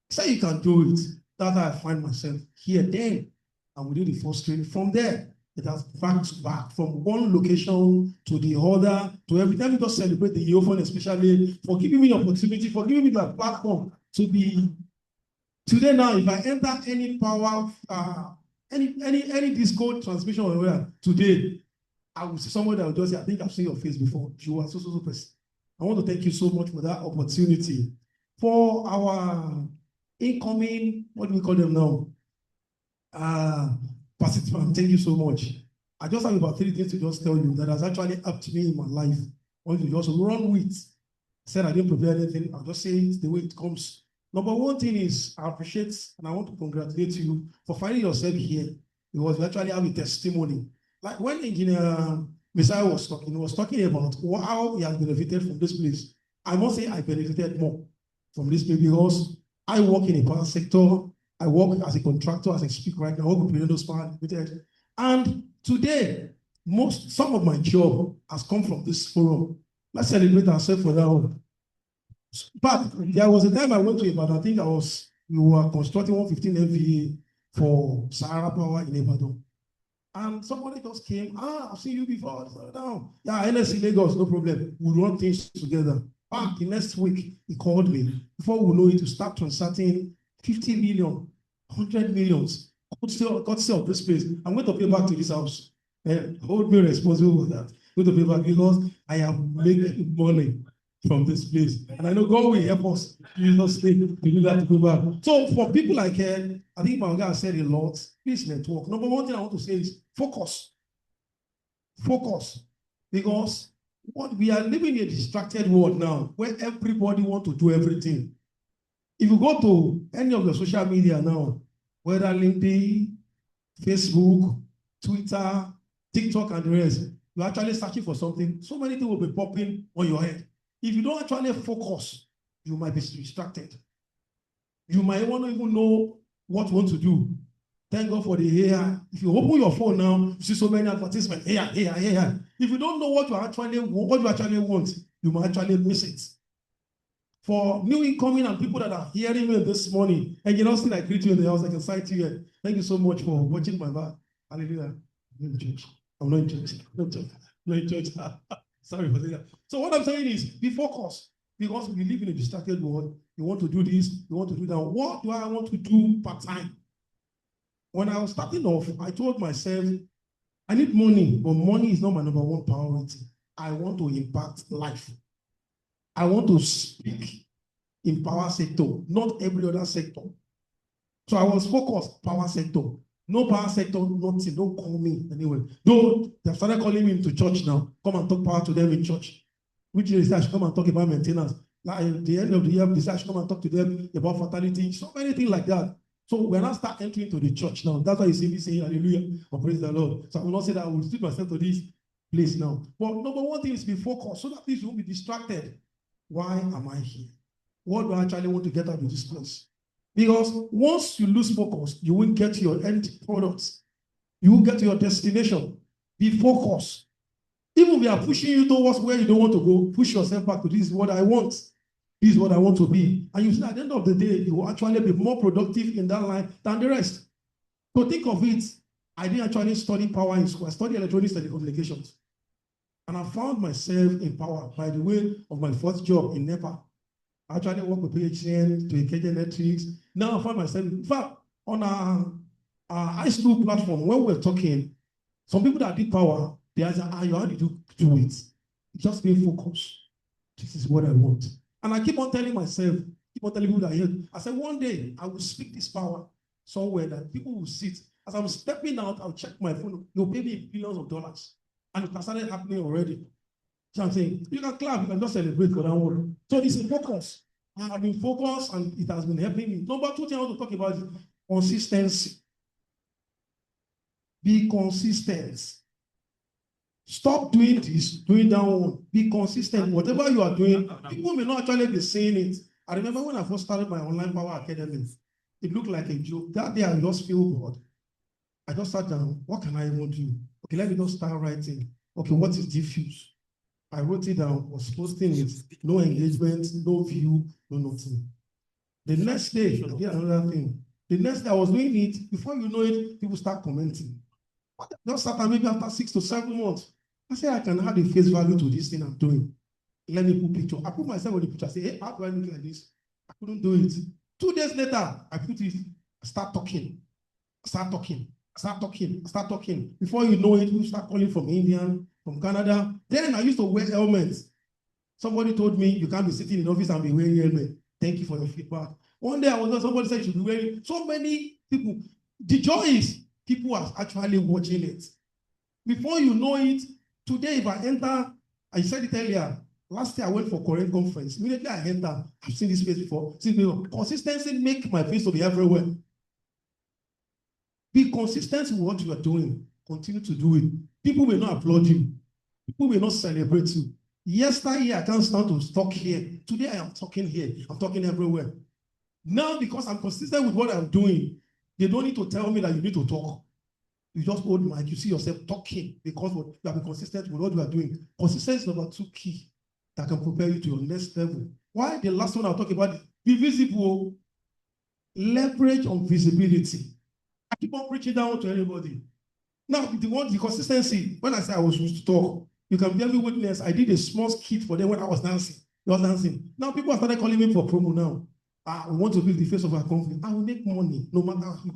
Say you can do it. That's how I find myself here then. And we do the first training. From there, it has back to back, from one location to the other, to every time we just celebrate the Yeofon, especially for giving me the opportunity, for giving me the platform to be. Today now, if I enter any power, any disco transmission or whatever, today, I will see somebody that will just say, I think I've seen your face before. You are so person. I want to thank you so much for that opportunity. For our incoming, what do we call them now? Participant, thank you so much. I just have about 3 things to just tell you that has actually helped me in my life. I want to just run with. Said I didn't prepare anything. I'll just say it's the way it comes. Number one thing is I appreciate and I want to congratulate you for finding yourself here because you actually have a testimony. Like when Engineer Messiah was talking, he was talking about how he has benefited from this place. I must say I benefited more from this place because I work in a power sector. I work as a contractor, as I speak right now. I work with Prenados Power Limited. And today, some of my job has come from this forum. Let's celebrate ourselves for that one. But there was a time I went to Ibadan. I think we were constructing 115 MVA for Sahara Power in Ibadan. And somebody just came, I've seen you before. Down. Yeah, NSC Lagos, no problem. We'll run things together. The next week, he called me. Before we know it, to start transacting 50 million, 100 millions. God of this place. I'm going to pay back to this house. Hold me responsible for that. I'm going to pay back because I have made money from this place. And I know God will help us to do that to go back. So for people like I think my guy said a lot, please network. Number one thing I want to say is focus. Focus. Because what we are living in a distracted world now, where everybody wants to do everything. If you go to any of the social media now, whether LinkedIn, Facebook, Twitter, TikTok, and the rest, you're actually searching for something. So many things will be popping on your head. If you don't actually focus, you might be distracted. You might want to even know what you want to do. Thank God for the AI. If you open your phone now, you see so many advertisements. AI. If you don't know what you actually want, you might actually miss it. For new incoming and people that are hearing me this morning, and you know, still I greet you in the house, I can cite you here. Thank you so much for watching my back. Hallelujah. I'm not in church. I'm not in church. Sorry for that. So what I'm saying is, be focused. Because we live in a distracted world. You want to do this, you want to do that. What do I want to do part-time? When I was starting off, I told myself, I need money, but money is not my number one priority. I want to impact life. I want to speak in power sector, not every other sector. So I was focused, power sector. No power sector, nothing, don't call me anyway. Though they started calling me into church now, come and talk power to them in church. Which is I should come and talk about maintenance. Like at the end of the year, I should come and talk to them about fatality, so many things like that. So when I start entering to the church now, that's why you see me saying hallelujah or praise the Lord. So I will not say that I will stick myself to this place now. But number one thing is be focused so that you won't be distracted. Why am I here? What do I actually want to get out of this place? Because once you lose focus, you won't get to your end products. You won't get to your destination. Be focused. Even if they are pushing you towards where you don't want to go, push yourself back to this is what I want. This is what I want to be. And you see, at the end of the day, you will actually be more productive in that line than the rest. So think of it. I didn't actually study power in school. I studied electronics and telecommunications. And I found myself in power by the way of my first job in NEPA. I actually worked with PHN to engage electrics. Now I find myself, in fact, on our high school platform, when we're talking, some people that did power, they ask, how did you do it? Just be focused. This is what I want. And I keep on telling myself, keep on telling people that here, I said, one day I will speak this power somewhere that people will sit. As I'm stepping out, I'll check my phone. They'll pay me billions of dollars. And it has started happening already. So I'm saying, you can clap, you can just celebrate for that one. So this is focus. I've been focused and it has been helping me. Number two thing I want to talk about is consistency. Be consistent. Stop doing this, doing that one. Be consistent. Whatever you are doing, people may not actually be saying it. I remember when I first started my online power academy, it looked like a joke. That day I just feel bored. I just sat down. What can I even do? Okay, let me just start writing. Okay, what is diffuse? I wrote it down, was posting it. No engagement, no view, no nothing. The next day, I did another thing. The next day I was doing it. Before you know it, people start commenting. Just start maybe after 6 to 7 months. I say I can add a face value to this thing I'm doing. Let me put picture. I put myself on the picture. I say, hey, how do I look like this? I couldn't do it. 2 days later, I put it. I start talking. Before you know it, you start calling from India, from Canada. Then I used to wear helmets. Somebody told me you can't be sitting in office and be wearing helmet. Thank you for your feedback. One day I was there, somebody said you should be wearing. So many people. The joy is people are actually watching it. Before you know it, today if I enter, I said it earlier, last year I went for Korean conference. Immediately I enter, I've seen this face before. Consistency make my face to be everywhere. Be consistent with what you are doing. Continue to do it. People will not applaud you. People will not celebrate you. Yesterday, I can't stand to talk here. Today, I am talking here. I'm talking everywhere. Now, because I'm consistent with what I'm doing, they don't need to tell me that you need to talk. You just hold mic. You see yourself talking because you have been consistent with what you are doing. Consistency is number 2 key that can prepare you to your next level. Why? The last one I'll talk about is be visible. Leverage on visibility. I keep on preaching down to anybody. Now, the consistency, when I say I was supposed to talk, you can bear me witness, I did a small skit for them when I was dancing. Now people have started calling me for promo now. I want to be the face of our company. I will make money, no matter how.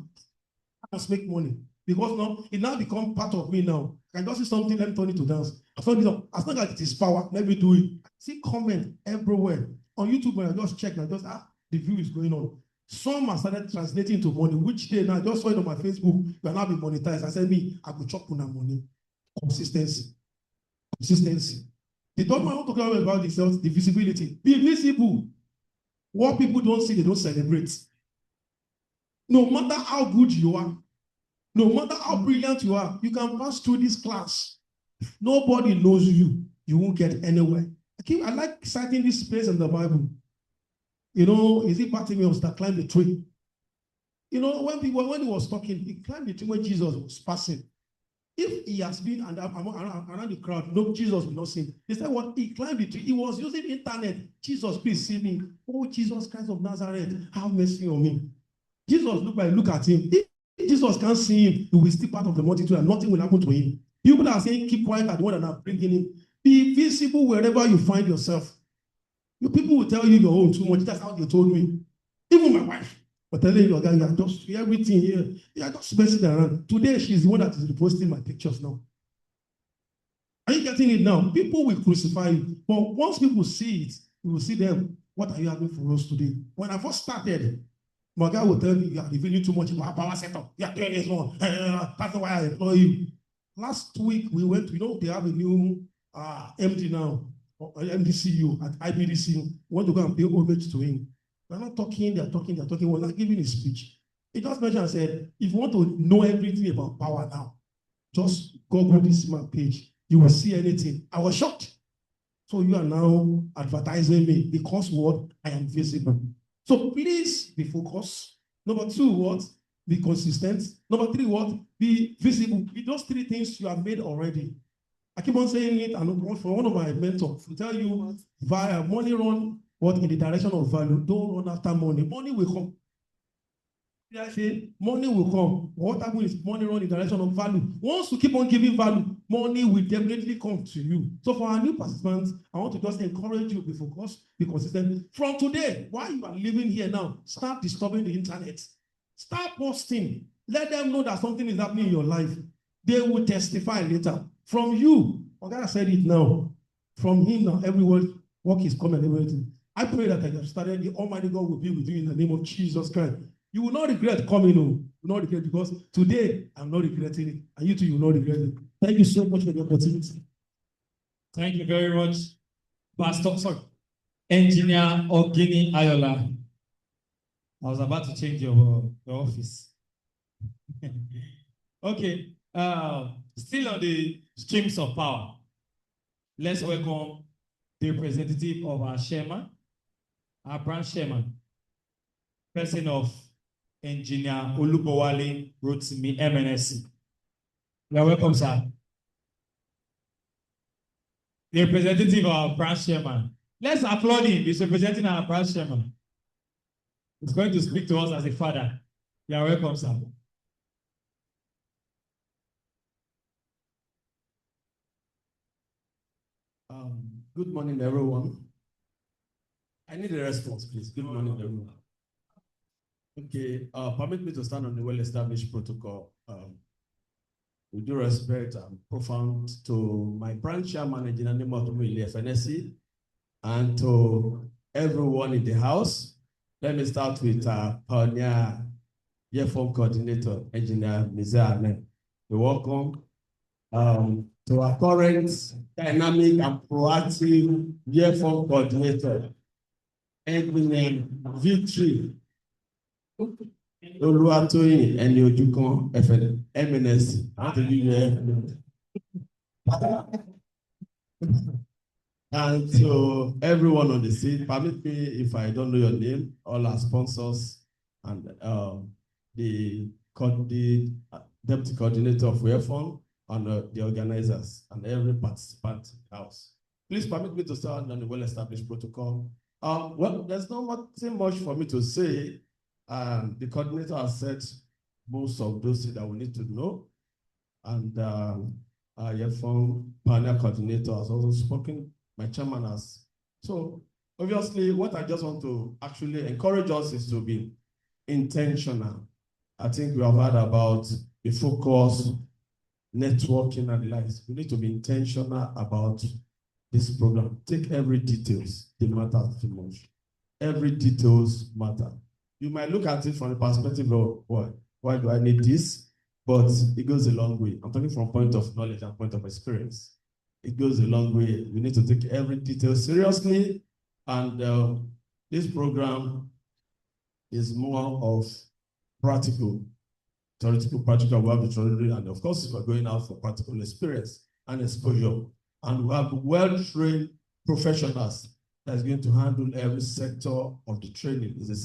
I must make money. Because now, it now becomes part of me now. I can just see something, let me turn it to dance. As long as it is power, let me do it. See comment everywhere. On YouTube, when I just check, the view is going on. Some have started translating into money, which day now, I just saw it on my Facebook, you are now being monetized. I said, I could chop on that money. Consistency. Consistency. The third one I want to talk about is the visibility. Be visible. What people don't see, they don't celebrate. No matter how good you are, no matter how brilliant you are, you can pass through this class. Nobody knows you. You won't get anywhere. I like citing this place in the Bible. You know, is it Bartimaeus that climbed the tree? You know, when he was talking, he climbed the tree when Jesus was passing. If he has been around the crowd, no, Jesus will not see him. He said, what? He climbed the tree. He was using the internet. Jesus, please see me. Oh, Jesus Christ of Nazareth, have mercy on me. Jesus look at him. If Jesus can't see him, he will still part of the multitude and nothing will happen to him. People that are saying, keep quiet at the one that are bringing him. Be visible wherever you find yourself. You people will tell you your own too much. That's how they told me. Even my wife. But telling you, you are just everything here. You are just messing around. Today, she's the one that is reposting my pictures now. Are you getting it now? People will crucify you. But once people see it, you will see them. What are you having for us today? When I first started, my guy will tell me, you are revealing too much about power setup. You are doing this one. That's why I employ you. Last week, we went, they have a new MD now, MDCU at IBDC. We want to go and pay homage to him. We're not talking, they're talking. We're not giving a speech. He just mentioned and said, if you want to know everything about power now, just Google this man page. You will see anything. I was shocked. So you are now advertising me because what? I am visible. So please be focused. Number two, what? Be consistent. Number three, what? Be visible. With those three things you have made already. I keep on saying it, and for one of my mentors to tell you, via money run what in the direction of value. Don't run after money. Money will come. I say money will come. What happens is money run in the direction of value. Once you keep on giving value, money will definitely come to you. So for our new participants, I want to just encourage you, be focused, be consistent. From today, while you are living here now, start disturbing the internet. Start posting. Let them know that something is happening in your life. They will testify later. From you, God said it now. From him now, everyone work is coming, everything. I pray that I have started, the Almighty God will be with you in the name of Jesus Christ. You will not regret coming home. You will not regret because today I'm not regretting it, and you too will not regret it. Thank you so much for the opportunity. Thank you very much, Pastor. Engineer Ogini Ayola. I was about to change your office. Okay. Still on the streams of power. Let's welcome the representative of our chairman, our branch chairman, person of Engineer Olubunmi Rotimi MNSC. You are welcome, sir. The representative of our branch chairman. Let's applaud him. He's representing our branch chairman. He's going to speak to us as a father. You are welcome, sir. Good morning, everyone. I need a response, please. Good morning, everyone. Okay, permit me to stand on the well-established protocol. With due respect and profound to my branch chairman, Engineer Olubunmi FNSC, and to everyone in the house. Let me start with Pioneer Yearform Coordinator, Engineer Mizane. You're welcome. To our current dynamic and proactive Yearform Coordinator, Engineer Victory Oluwatoyin and Ojukan MNSC. I want to give you and to everyone on the seat, permit me, if I don't know your name, all our sponsors and the deputy coordinator of Yearform and the organizers and every participant in the house. Please permit me to start on the well-established protocol. Well, there's not much for me to say. The coordinator has said most of those things that we need to know. And Yearform panel coordinator has also spoken. My chairman has. So obviously, what I just want to actually encourage us is to be intentional. I think we have heard about the focus, networking and the likes. We need to be intentional about this program. Take every details, they matter too much. Every details matter. You might look at it from the perspective of why do I need this? But it goes a long way. I'm talking from point of knowledge and point of experience. it goes a long way. We need to take every detail seriously, and this program is more of practical, theoretical, practical. We have the theory, and of course, we're going out for practical experience and exposure. And we have well-trained professionals that's going to handle every sector of the training. It's a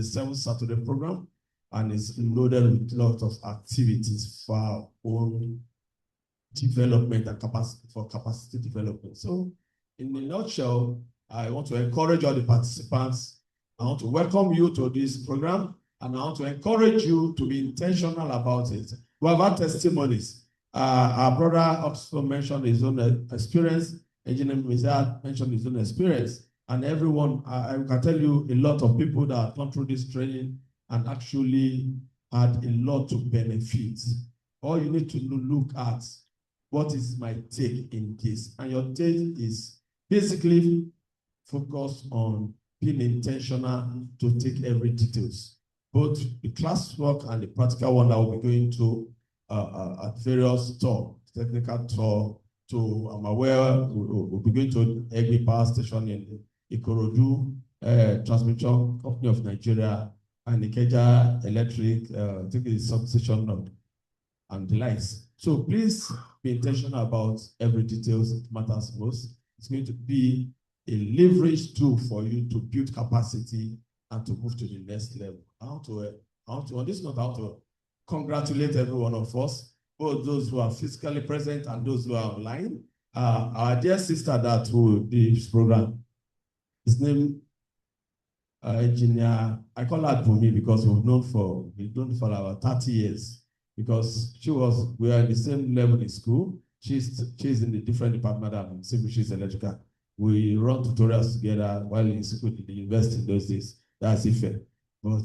7 Saturday program, and it's loaded with lots of activities for our own development and capacity development. So, in a nutshell, I want to encourage all the participants. I want to welcome you to this program, and I want to encourage you to be intentional about it. We have had testimonies. Our brother also mentioned his own experience. Engineer Mizad mentioned his own experience. And everyone, I can tell you a lot of people that have gone through this training and actually had a lot to benefit. All you need to look at, what is my take in this? And your take is basically focus on being intentional to take every details, both the classwork and the practical one that we'll be going to at various technical tour. I'm aware we'll be going to Engr Power Station in Ikorodu, Transmission Company of Nigeria, and Ikeja Electric, I think it's substation and the likes. So please be intentional about every details that matters most. It's going to be a leverage tool for you to build capacity and to move to the next level. On this note, I want to congratulate every one of us, both those who are physically present and those who are online. Our dear sister that will do this program, his name, Engineer, I call her Olubunmi because we've known for about 30 years, because we are in the same level in school. She's in a different department than civil, she's electrical. We run tutorials together while in school in the university in those days. That's Ife. But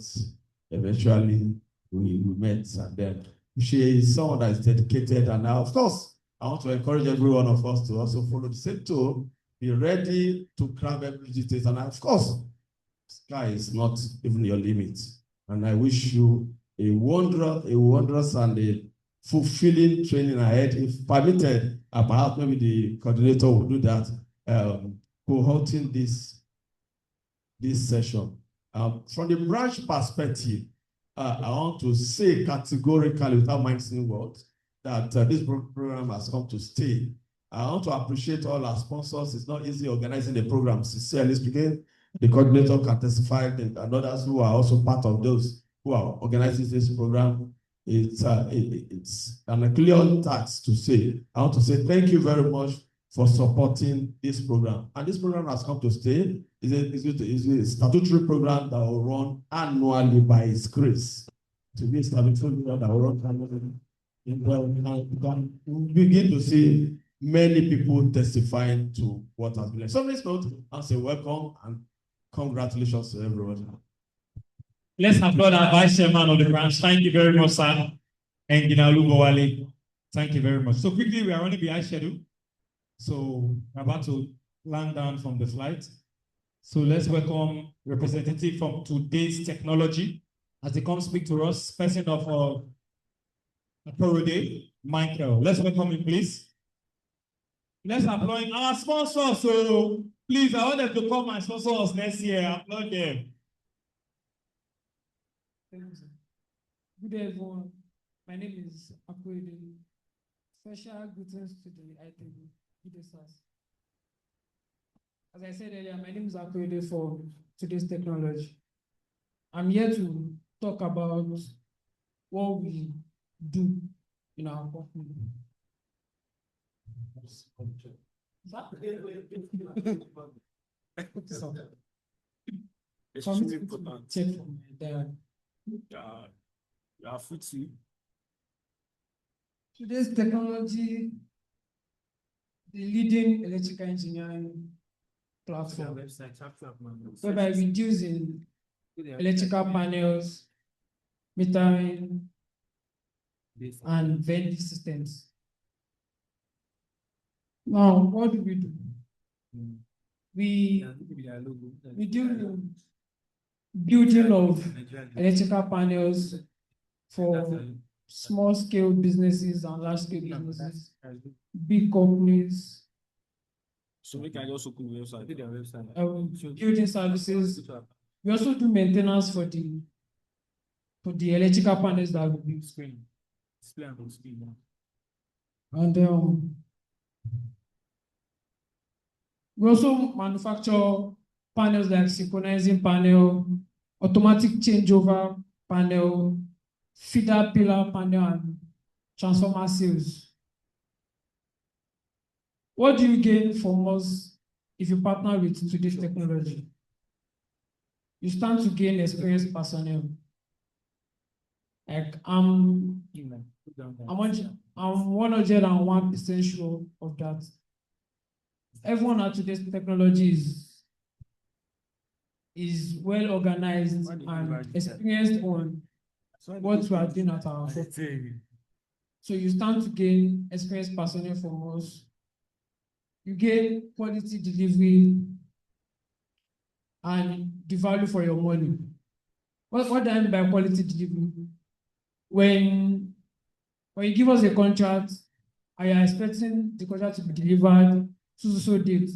eventually we met, and then she is someone that is dedicated. And now, of course, I want to encourage every one of us to also follow the same tool, be ready to grab every detail. And of course, sky is not even your limit. And I wish you a wondrous and a fulfilling training ahead. If permitted, perhaps maybe the coordinator will do that, cohorting this session. From the branch perspective, I want to say categorically, without minding words, that this program has come to stay. I want to appreciate all our sponsors. It's not easy organizing the program, sincerely speaking. The coordinator can testify, and others who are also part of those who are organizing this program. It's an clear task to say. I want to say thank you very much for supporting this program. And this program has come to stay. It's a statutory program that will run annually by His grace. To be a statutory program that will run annually. We begin to see many people testifying to what has been learned. So let's note and say welcome and congratulations to everyone. Let's applaud our Vice Chairman of the branch. Thank you very much, sir. And Olubunmi. Thank you very much. So quickly, we are running behind schedule. So we're about to land down from the flight. So let's welcome representative from Today's Technology as they come speak to us, person of Day, Michael. Let's welcome him, please. Let's applaud our sponsors. So please, I want them to come and sponsor us next year. Applaud them. Good day, everyone. My name is Akwede. Special greetings to the ITV. As I said earlier, my name is Akwede for Today's Technology. I'm here to talk about what we do in our company. Check from my dad. Today's Technology, the leading electrical engineering platform, whereby reducing electrical panels, metering, and vending systems. Now, what do? We do building of electrical panels for small scale businesses and large scale businesses, big companies, So we can just open the website. Their website. Building services. We also do maintenance for the electrical panels that we build. Display and display. And we also manufacture panels like synchronizing panel, automatic changeover panel, feeder pillar panel, and transformer sales. What do you gain from us if you partner with today's technology? You stand to gain experienced personnel. Like I'm 101% sure of that. Everyone at today's technology is well organized and experienced on what we are doing at our firm. So you stand to gain experienced personnel from us. You gain quality delivery and the value for your money. What do I mean by quality delivery? When you give us a contract and you're expecting the contract to be delivered so date,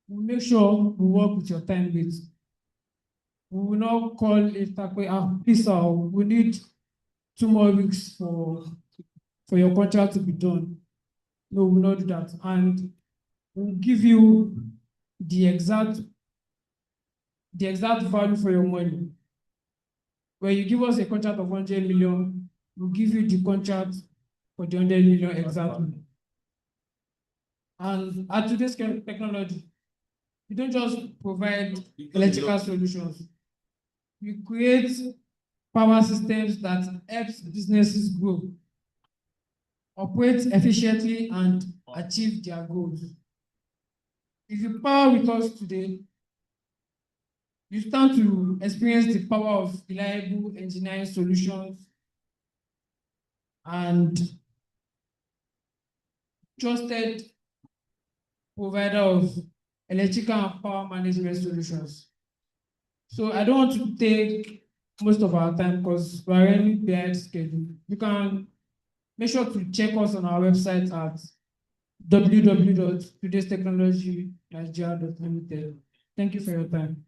we make sure we work with your time date. We will not call it please, sir, we need 2 more weeks for your contract to be done. No, we will not do that. And we'll give you the exact value for your money. When you give us a contract of 100 million, we'll give you the contract for the 100 million exactly. And at today's technology, we don't just provide electrical solutions. We create power systems that helps businesses grow, operate efficiently, and achieve their goals. If you power with us today, you start to experience the power of reliable engineering solutions and trusted provider of electrical and power management solutions. So I don't want to take most of our time because we're running behind schedule. You can make sure to check us on our website at www.todaystechnology.nigeria.limited. Thank you for your time.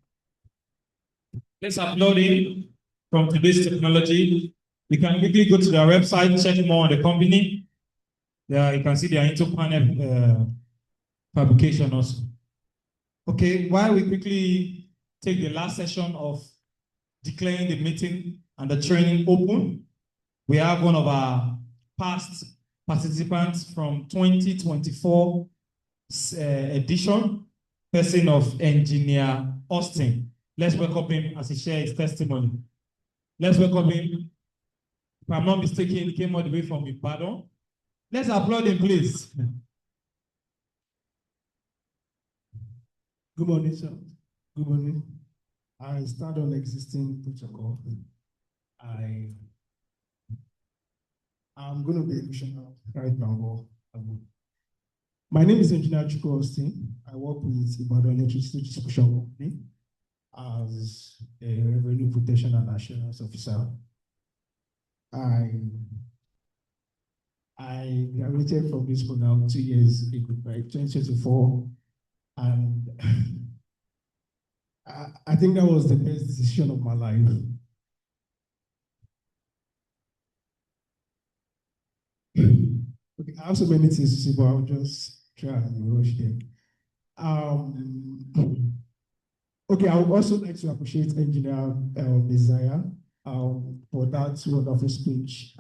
Let's upload it from today's technology. You can quickly go to their website, check more on the company. There you can see they are into panel fabrication also. Okay, while we quickly take the last session of declaring the meeting and the training open, we have one of our past participants from 2024 edition, person of Engineer Austin. Let's welcome him as he shares his testimony. Let's welcome him. If I'm not mistaken, he came all the way from Ibadan. Let's applaud him, please. Good morning, sir. Good morning. I stand on existing protocol. I'm going to be emotional right now. My name is Engineer Chukwu Austin. I work with Ibadan Electricity Distribution Company as a revenue protection and assurance officer. I graduated from this program 2 years ago, by 2024, and I think that was the best decision of my life. Okay, I have so many things to say, but I'll just try and rush them. Okay, I would also like to appreciate Engineer Messiah for that wonderful speech.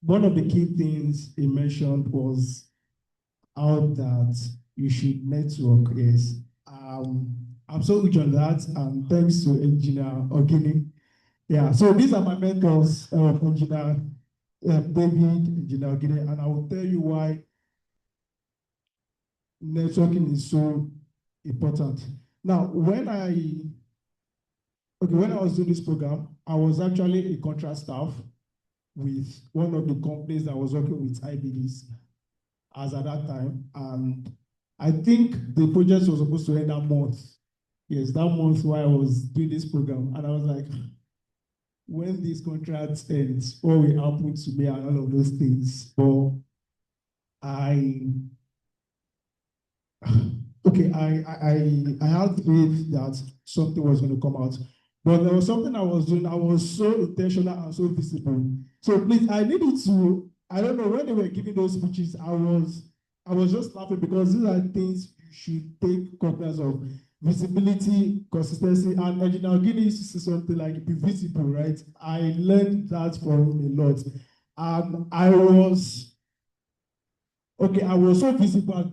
One of the key things he mentioned was how that you should network. Yes, I'm so huge on that, and thanks to Engineer Ogini. Yeah, so these are my mentors, Engineer David, Engineer Ogini, and I will tell you why networking is so important. Now, when I was doing this program, I was actually a contract staff with one of the companies that was working with IBDs as at that time. And I think the project was supposed to end that month. Yes, that month while I was doing this program. And I was like, when this contract ends, what will happen to me and all of those things? But I okay, I had faith that something was going to come out, but there was something I was doing. I was so intentional and so visible. So please, I needed to. I don't know when they were giving those speeches. I was just laughing because these are things you should take cognizance of: visibility, consistency, and Engineer Guinea used to say something like "be visible," right? I learned that from him a lot, and I was okay. I was so visible.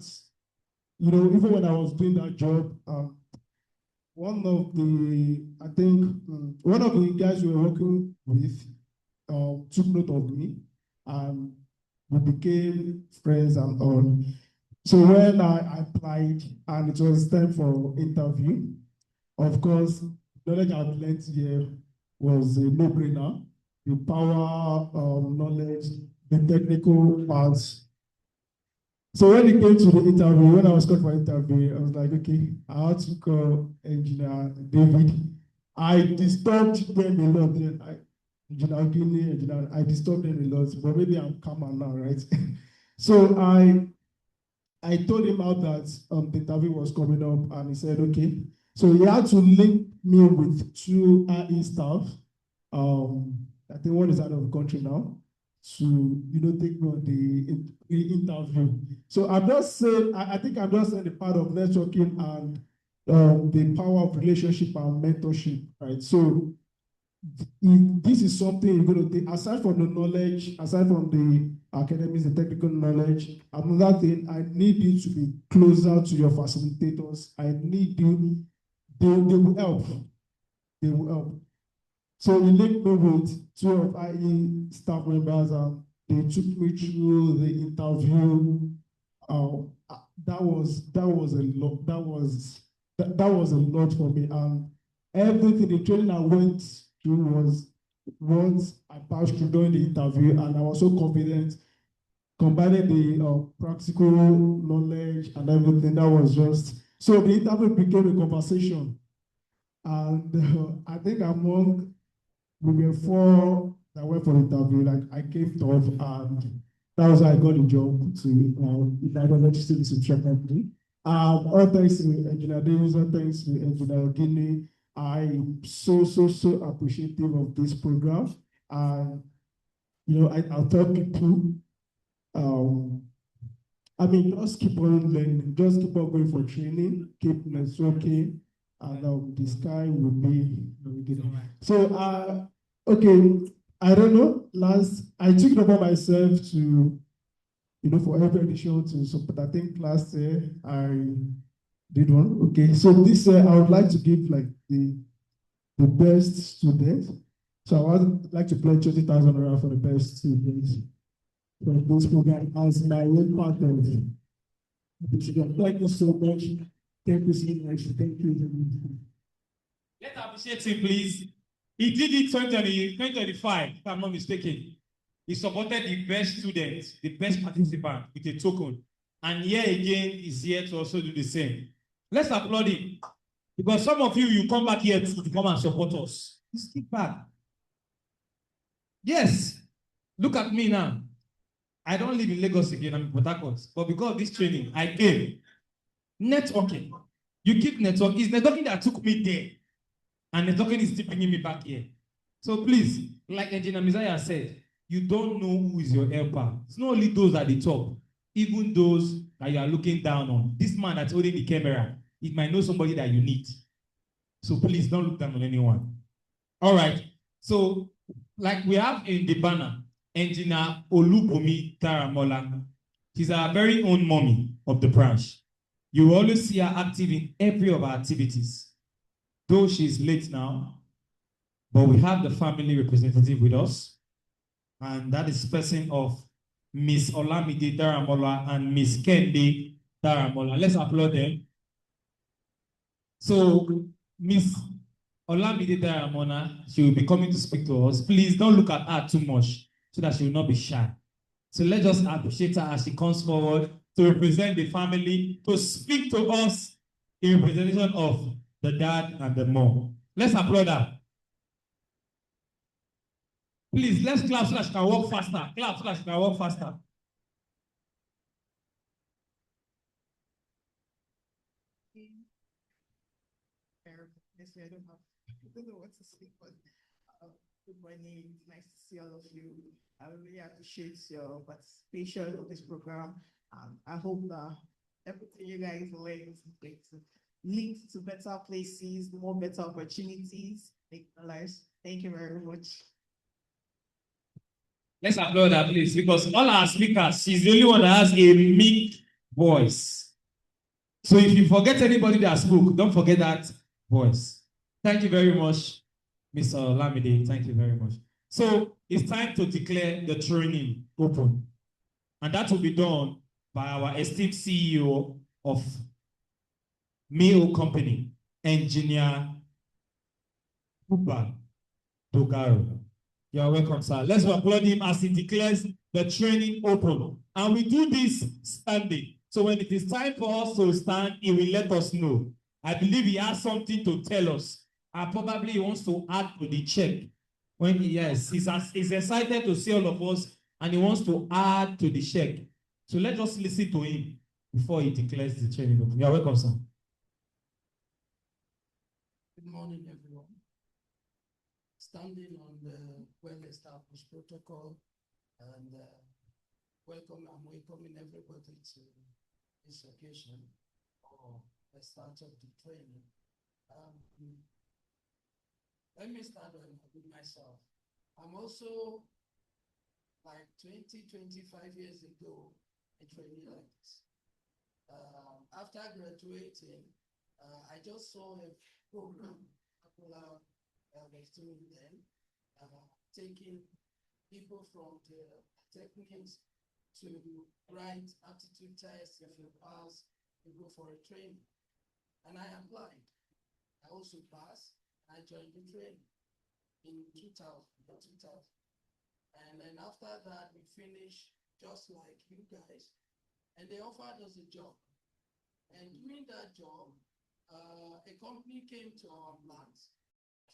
Even when I was doing that job, one of the guys we were working with took note of me, and we became friends and all. So when I applied and it was time for interview, of course, knowledge I've learned here was a no-brainer. The power, knowledge, the technical parts. So when it came to the interview, when I was called for interview, I was like, okay, I had to call Engineer David. I disturbed them a lot. Engineer Guinea, I disturbed them a lot, but maybe I'm calmer now, right? So I told him out that the interview was coming up, and he said, okay. So he had to link me with two IE staff. I think one is out of the country now, to take me on the interview. So I'm just saying, I think I'm just saying the part of networking and the power of relationship and mentorship, right? So this is something you're going to take aside from the knowledge, aside from the academics, the technical knowledge. Another thing, I need you to be closer to your facilitators. I need you, they will help. They will help. So he linked me with two of IE staff members, and they took me through the interview. That was a lot. That was a lot for me, and everything the training I went through was once I passed through during the interview, and I was so confident, combining the practical knowledge and everything. That was just so the interview became a conversation, and I think we were four that went for the interview. Like I came top, and that was how I got the job to electricity distribution company. All thanks to Engineer Davis, all thanks to Engineer Guinea. I'm so appreciative of this program. And I'll tell people, just keep on learning, just keep on going for training, keep networking, and the sky will be good. So okay, I don't know. I took it upon myself to, for every edition to support. I think last year I did one. Okay, so this year I would like to give like the best student. So I would like to pledge 20,000 naira for the best students for this program as my own partner. Thank you so much. Thank you so much. Thank you. Let's appreciate him, please. He did it 2025, if I'm not mistaken. He supported the best student, the best participant with a token. And here again, he's here to also do the same. Let's applaud him. Because some of you come back here to come and support us. Just keep back. Yes. Look at me now. I don't live in Lagos again, I'm in Port Harcourt. But because of this training, I came. Networking. You keep networking. It's networking that took me there. And networking is still bringing me back here. So please, like Engineer Messiah said, you don't know who is your helper. It's not only those at the top, even those that you are looking down on. This man that's holding the camera, it might know somebody that you need. So please don't look down on anyone. All right. So, like we have in the banner, Engineer Olubunmi Daramola. She's our very own mommy of the branch. You will always see her active in every of our activities. Though she's late now, but we have the family representative with us, and that is person of Miss Olamide Daramola and Miss Kendi Daramola. Let's applaud them. So, Miss Olamide Daramola, she will be coming to speak to us. Please don't look at her too much so that she will not be shy. So let's just appreciate her as she comes forward to represent the family, to speak to us in representation of the dad and the mom. Let's applaud her. Please, let's clap so that she can walk faster. Clap so that she can walk faster. honestly, I don't know what to say, but good morning. Nice to see all of you. I really appreciate your participation in this program. I hope that everything you guys learn is going to lead to better places, more better opportunities in our lives. Thank you very much. Let's applaud her, please, because all our speakers, she's the only one that has a meek voice. So if you forget anybody that spoke, don't forget that voice. Thank you very much, Mr. Olamide. Thank you very much. So it's time to declare the training open. And that will be done by our esteemed CEO of Mayo Company, Engineer Buba Dogaro. You are welcome, sir. Let's applaud him as he declares the training open. And we do this standing. So when it is time for us to stand, he will let us know. I believe he has something to tell us. And probably he wants to add to the check. When he's excited to see all of us, and he wants to add to the check. So let's just listen to him before he declares the training open. You are welcome, sir. Good morning, everyone. Standing on the well-established protocol and I'm welcoming everybody to this occasion for the start of the training. Let me start with myself. I'm also like 25 years ago, a trainee like this. After graduating, I just saw a program popular was doing then, taking people from the techniques to write aptitude tests. If you pass, you go for a training. And I applied. I also passed. I joined the training in 2000. And then after that, we finished just like you guys. And they offered us a job. And doing that job, a company came to our plant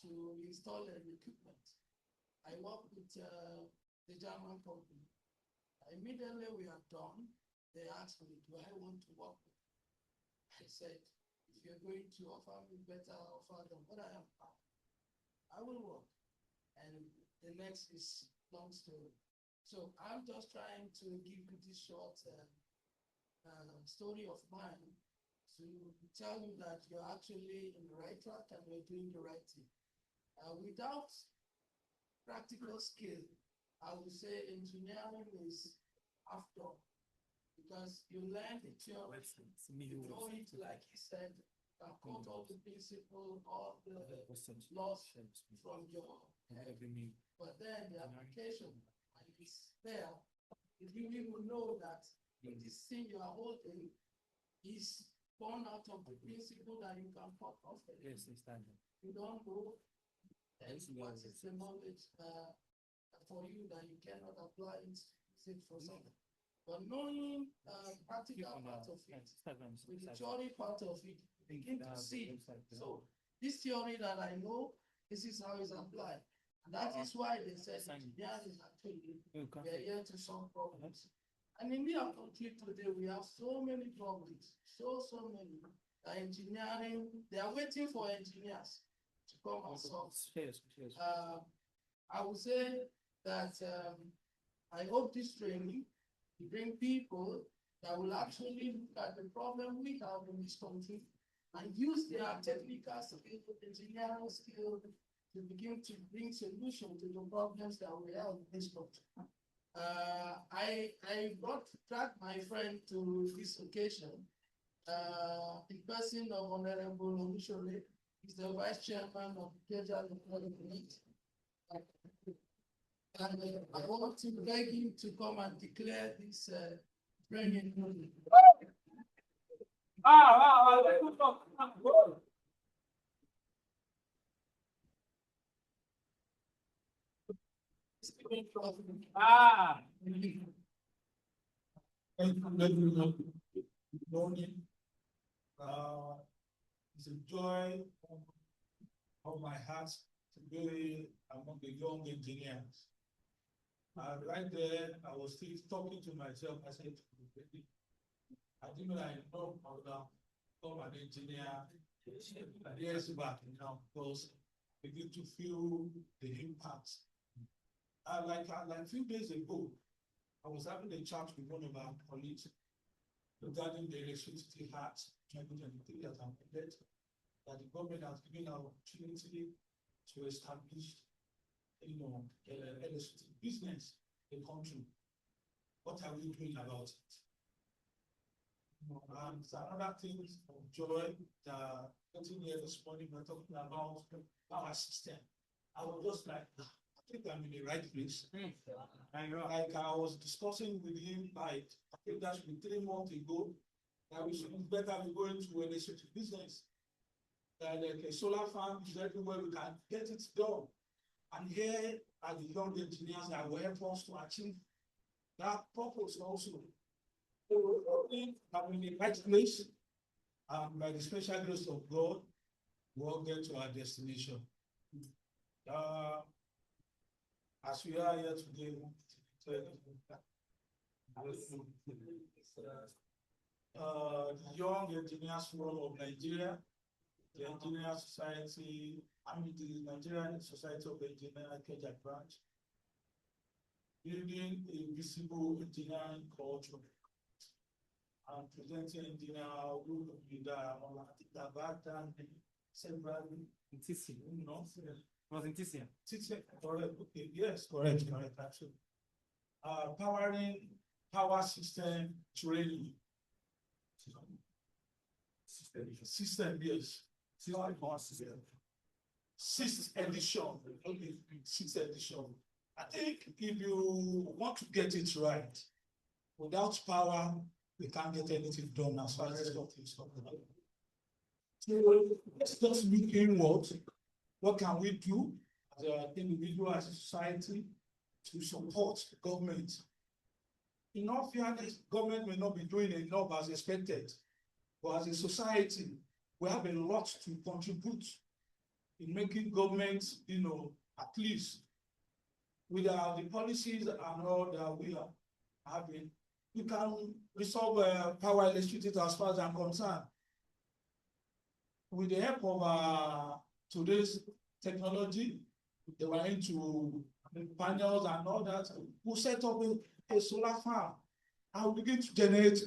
to install an equipment. I worked with the German company. Immediately we are done, they asked me, do I want to work with you? I said, if you're going to offer me better offer than what I am, I will work. And the next is long story. So I'm just trying to give you this short story of mine to tell you that you're actually in the right track and you're doing the right thing. Without practical skill, I would say engineering is half done because you learn the theory, like he said, and quote all the principle, all the laws from your head. But then the application is there. If you even know that this thing you are holding is born out of the principle that you can pop off it. Yes, you don't know. And what is the knowledge for you that you cannot apply it for something? But knowing practical part of it, with the theory part of it, you begin to see. So this theory that I know, this is how it's applied. And that is why they said engineering is actually we are here to solve problems. And in our country today, we have so many problems, so many. Engineering, they are waiting for engineers to come and solve. I would say that I hope this training will bring people that will actually look at the problem we have in this country and use their technical skill, engineering skill to begin to bring solution to the problems that we have in this country. I dragged my friend to this occasion, the person of Honorable Olubunmi. He's the vice chairman of the Federal Committee. And I want to beg him to come and declare this training. It's a joy of my heart to be among the young engineers. Right there, I was still talking to myself. I said, I didn't know I know how to become an engineer years back now, because begin to feel the impact. Like a few days ago, I was having a chat with one of our colleagues regarding the electricity act 2023 as amended, that the government has given an opportunity to establish, electricity business in the country. What are we doing about it? And another thing of joy that getting here this morning, we're talking about our system. I was just like, I think I'm in the right place. And like I was discussing with him, like I think that should be 3 months ago, that we should better be going to electricity business. That like a solar farm is everywhere we can get it done. And here are the young engineers that will help us to achieve that purpose also. So I'm in the right place, and by the special grace of God, we'll get to our destination. As we are here today, the Young Engineers Forum of Nigeria, the Engineer Society, the Nigerian Society of Engineers Kenya branch, building a visible engineering culture and presenting engineer Olubunmi, Daramola, several was in TCM. Correct. Okay. Yes, correct. Absolutely. Powering power system training. System, yes. Sixth edition. Okay, sixth edition. I think if you want to get it right, without power, we can't get anything done as far as this country is concerned. So let's just look inward. What can we do as an individual, as a society, to support the government? In all fairness, government may not be doing enough as expected, but as a society, we have a lot to contribute in making government, at least with the policies and all that we are having, we can resolve power electricity as far as I'm concerned. With the help of today's technology, they were into panels and all that. We'll set up a solar farm and we'll begin to generate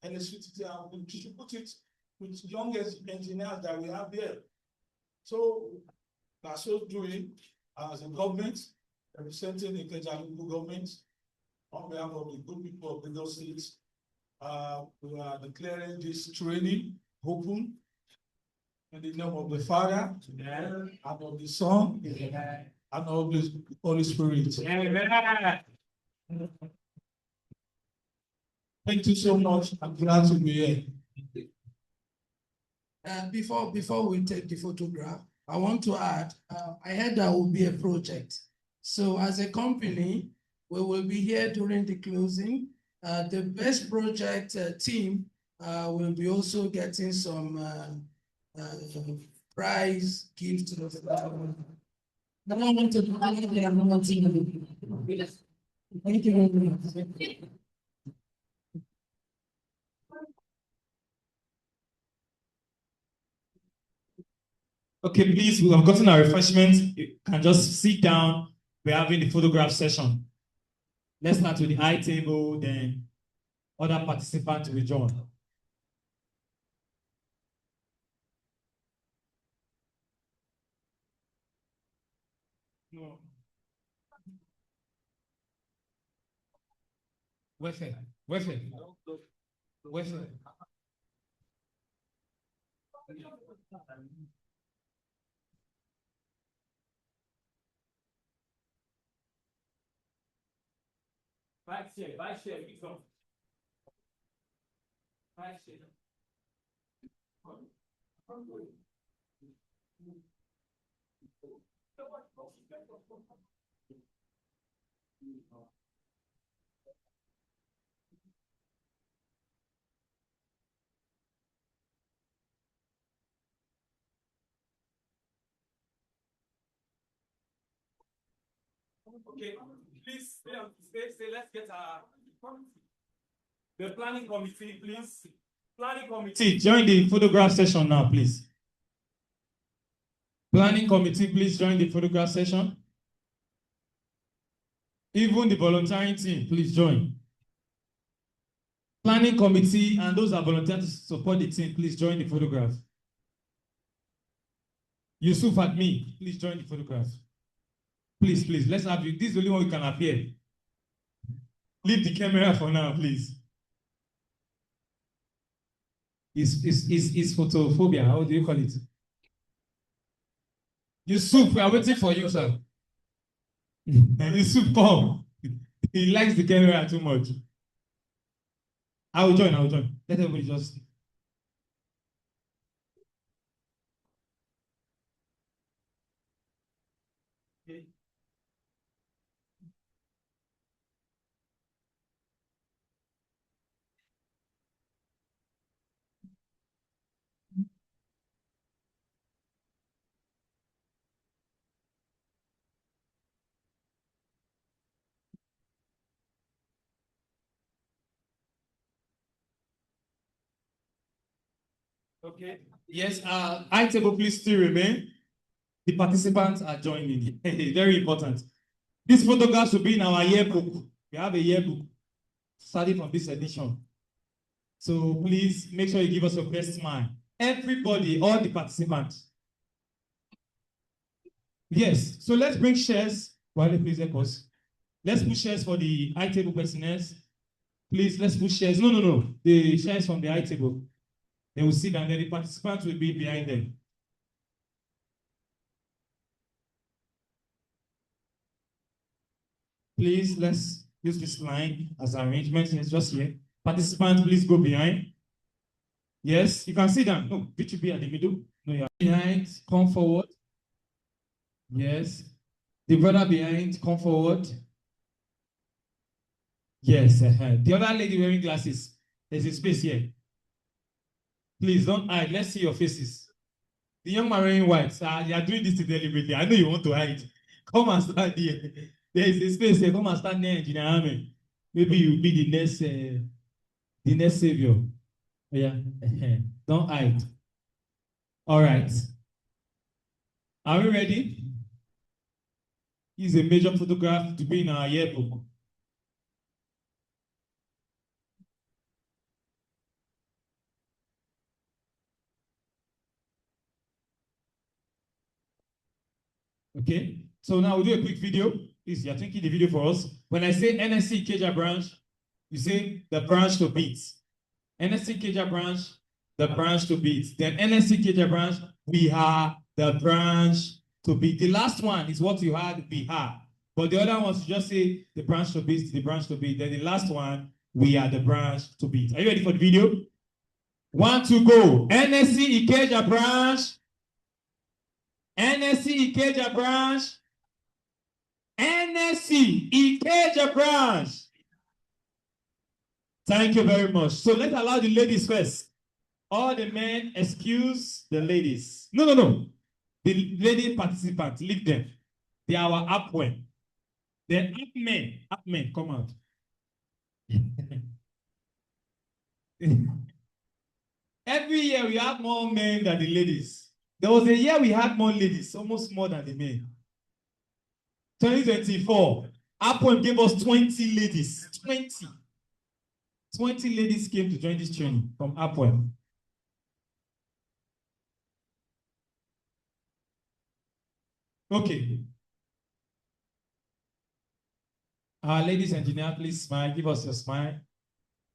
electricity and we'll distribute it with youngest engineers that we have here. So that's so doing as a government, representing the Kenya government, on behalf of the good people of Lagos State, we are declaring this training open in the name of the Father, and of the Son, and of the Holy Spirit. Amen. Thank you so much. I'm glad to be here. Before we take the photograph, I want to add, I heard there will be a project. So as a company, we will be here during the closing. The best project team will be also getting some prize gifts. Thank you very much. Okay, please, we have gotten our refreshments. You can just sit down. We're having the photograph session. Let's start with the high table, then other participants will join. No. Wi-Fi. Vai share, Victor. Vai share. Okay, please stay. Let's get the planning committee, please. Planning committee, join the photograph session now, please. Planning committee, please join the photograph session. Even the volunteering team, please join. Planning committee and those that volunteer to support the team, please join the photograph. Yusuf Admi, please join the photograph. Please, please, let's have you. This is the only one who can appear. Leave the camera for now, please. It's photophobia. How do you call it? Yusuf, we are waiting for you, sir. Yusuf, come. He likes the camera too much. I will join. Let everybody just. Okay. Okay. Yes, high table, please still remain. The participants are joining. Very important. This photograph should be in our yearbook. We have a yearbook starting from this edition. So please make sure you give us your best smile. Everybody, all the participants. Yes, so let's bring shares. While please help us. Let's put shares for the high table personnel. Please, let's put shares. No. The shares from the high table. They will sit and then the participants will be behind them. Please, let's use this line as arrangement. It's just here. Participants, please go behind. Yes, you can sit down. No, you should be at the middle. No, you're behind. Come forward. Yes. The brother behind, come forward. Yes. The other lady wearing glasses. There's a space here. Please don't hide. Let's see your faces. The young man wearing white. You are doing this deliberately. I know you want to hide. Come and stand here. There is a space here. Come and stand there, Engineer Amen. Maybe you'll be the next savior. Yeah. Don't hide. All right. Are we ready? He's a major photograph to be in our yearbook. Okay, so now we'll do a quick video. Please, you're taking the video for us. When I say NSC Ikeja branch, you say the branch to beat. NSC Ikeja branch, the branch to beat. Then NSC Ikeja branch, we are the branch to beat. The last one is what you had, we are. But the other ones, you just say the branch to beat, the branch to beat. Then the last one, we are the branch to beat. Are you ready for the video? 1, 2, go. NSC Ikeja branch. NSC Ikeja branch. NSC Ikeja branch. Thank you very much. So let's allow the ladies first. All the men, excuse the ladies. No. The lady participants, leave them. They are our upmen. The upmen, come out. Every year we have more men than the ladies. There was a year we had more ladies, almost more than the men. 2024, Upwell gave us 20 ladies. 20 ladies came to join this training from Upwell. Okay. Ladies engineer, please smile. Give us your smile.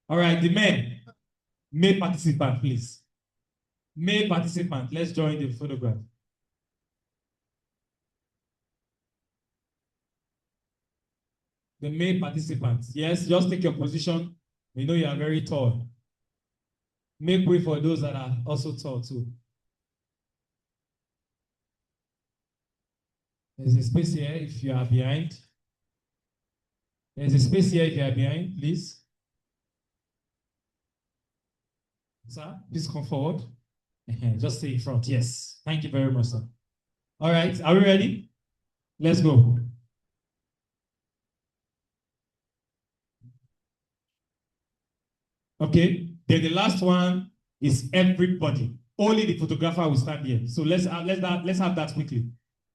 All right, the men. Male participant, please. Male participant, let's join the photograph. The male participants, yes, just take your position. We know you are very tall. Make way for those that are also tall too. There's a space here if you are behind. There's a space here if you are behind, please. Sir, please come forward. Just stay in front. Yes. Thank you very much, sir. All right. Are we ready? Let's go. Okay. Then the last one is everybody. Only the photographer will stand here. So let's have that quickly.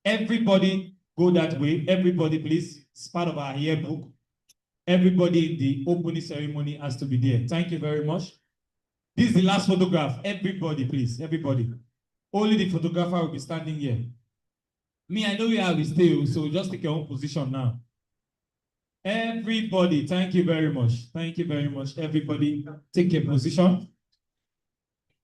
Everybody go that way. Everybody, please. It's part of our yearbook. Everybody in the opening ceremony has to be there. Thank you very much. This is the last photograph. Everybody, please. Everybody. Only the photographer will be standing here. Me, I know where I will stay, so just take your own position now. Everybody, thank you very much. Thank you very much. Everybody, take your position.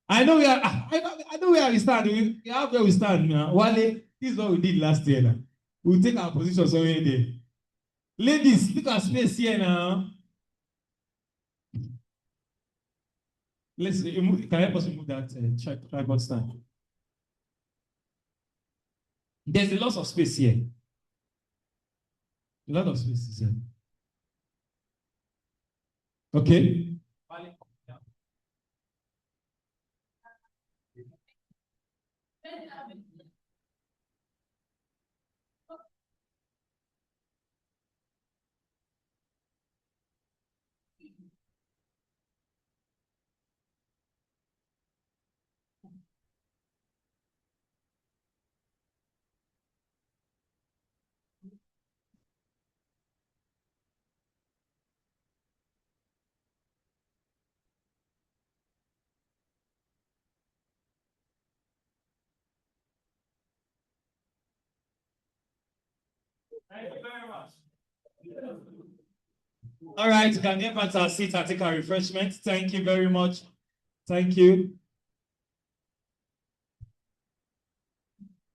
I know where we stand. We have where we stand now. Wale, this is what we did last year now. We'll take our position somewhere there. Ladies, look at space here now. Let's remove, can I help us remove that tripod stand? There's a lot of space here. A lot of space here. Okay. Thank you very much. All right, you can get back to our seat and take our refreshment. Thank you very much. Thank you.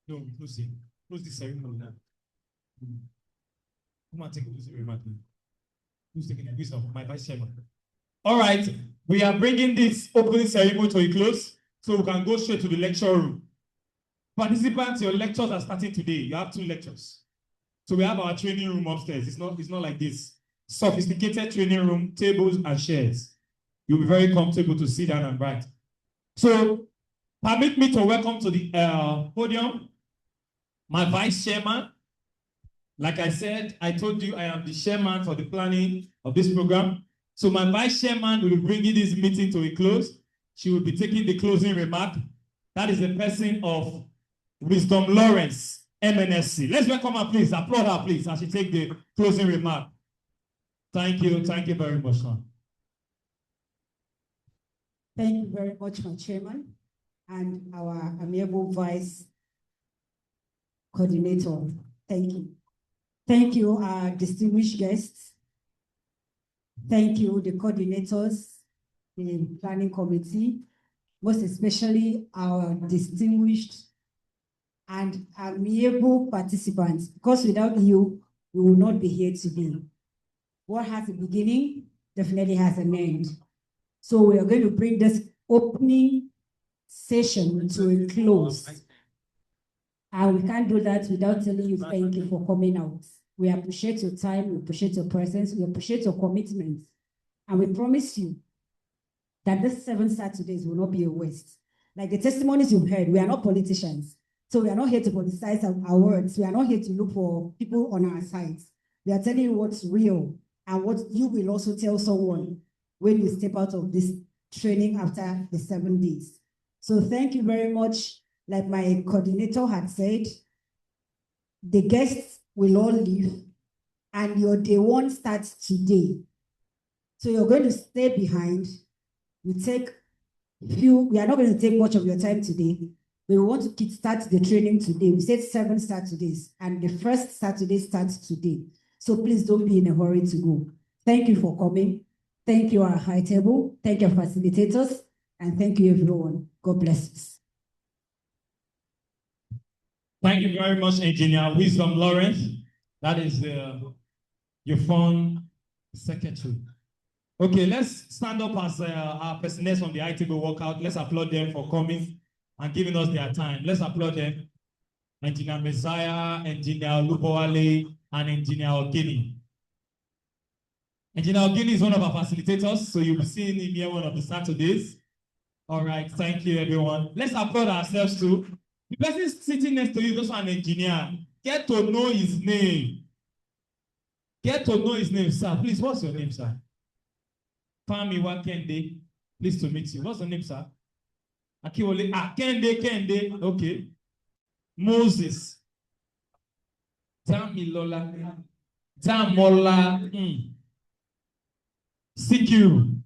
No, close it. Close the ceremony now. Come on, take the ceremony. Who's taking the piece of my vice chairman? All right, we are bringing this opening ceremony to a close, so we can go straight to the lecture room. Participants, your lectures are starting today. You have 2 lectures. So we have our training room upstairs. It's not like this. Sophisticated training room, tables and chairs. You'll be very comfortable to sit down and write. So permit me to welcome to the podium my vice chairman. Like I said, I told you I am the chairman for the planning of this program. So my vice chairman will be bringing this meeting to a close. She will be taking the closing remark. That is the person of Wisdom Lawrence, MNSC. Let's welcome her, please. Applaud her, please, as she take the closing remark. Thank you. Thank you very much, ma'am. Thank you very much, my chairman, and our amiable vice coordinator. Thank you. Thank you, our distinguished guests. Thank you, the coordinators, the planning committee, most especially our distinguished and amiable participants, because without you, we will not be here today. What has a beginning definitely has an end. So we are going to bring this opening session to a close. And we can't do that without telling you thank you for coming out. We appreciate your time, we appreciate your presence, we appreciate your commitment. And we promise you that this 7 Saturdays will not be a waste. Like the testimonies you've heard, we are not politicians. So we are not here to politicize our words. We are not here to look for people on our sides. We are telling you what's real and what you will also tell someone when you step out of this training after the 7 days. So thank you very much. Like my coordinator had said, the guests will all leave and your day 1 starts today. So you're going to stay behind. We are not going to take much of your time today. We want to kickstart the training today. We said 7 Saturdays and the first Saturday starts today. So please don't be in a hurry to go. Thank you for coming. Thank you, our high table. Thank you, facilitators. And thank you, everyone. God bless us. Thank you very much, Engineer Wisdom Lawrence. That is your phone secretary. Okay, let's stand up as our personnel from the high table workout. Let's applaud them for coming and giving us their time. Let's applaud them. Engineer Messiah, Engineer Olubunmi, and Engineer Ogini. Engineer Ogini is one of our facilitators, so you'll be seeing him here one of the Saturdays. All right, thank you, everyone. Let's applaud ourselves too. The person sitting next to you is also an engineer. Get to know his name. Get to know his name, sir. Please, what's your name, sir? Fami Wakende. Pleased to meet you. What's your name, sir? Akiwole, Kende, okay. Moses. Damilola. Damola. Sikiru.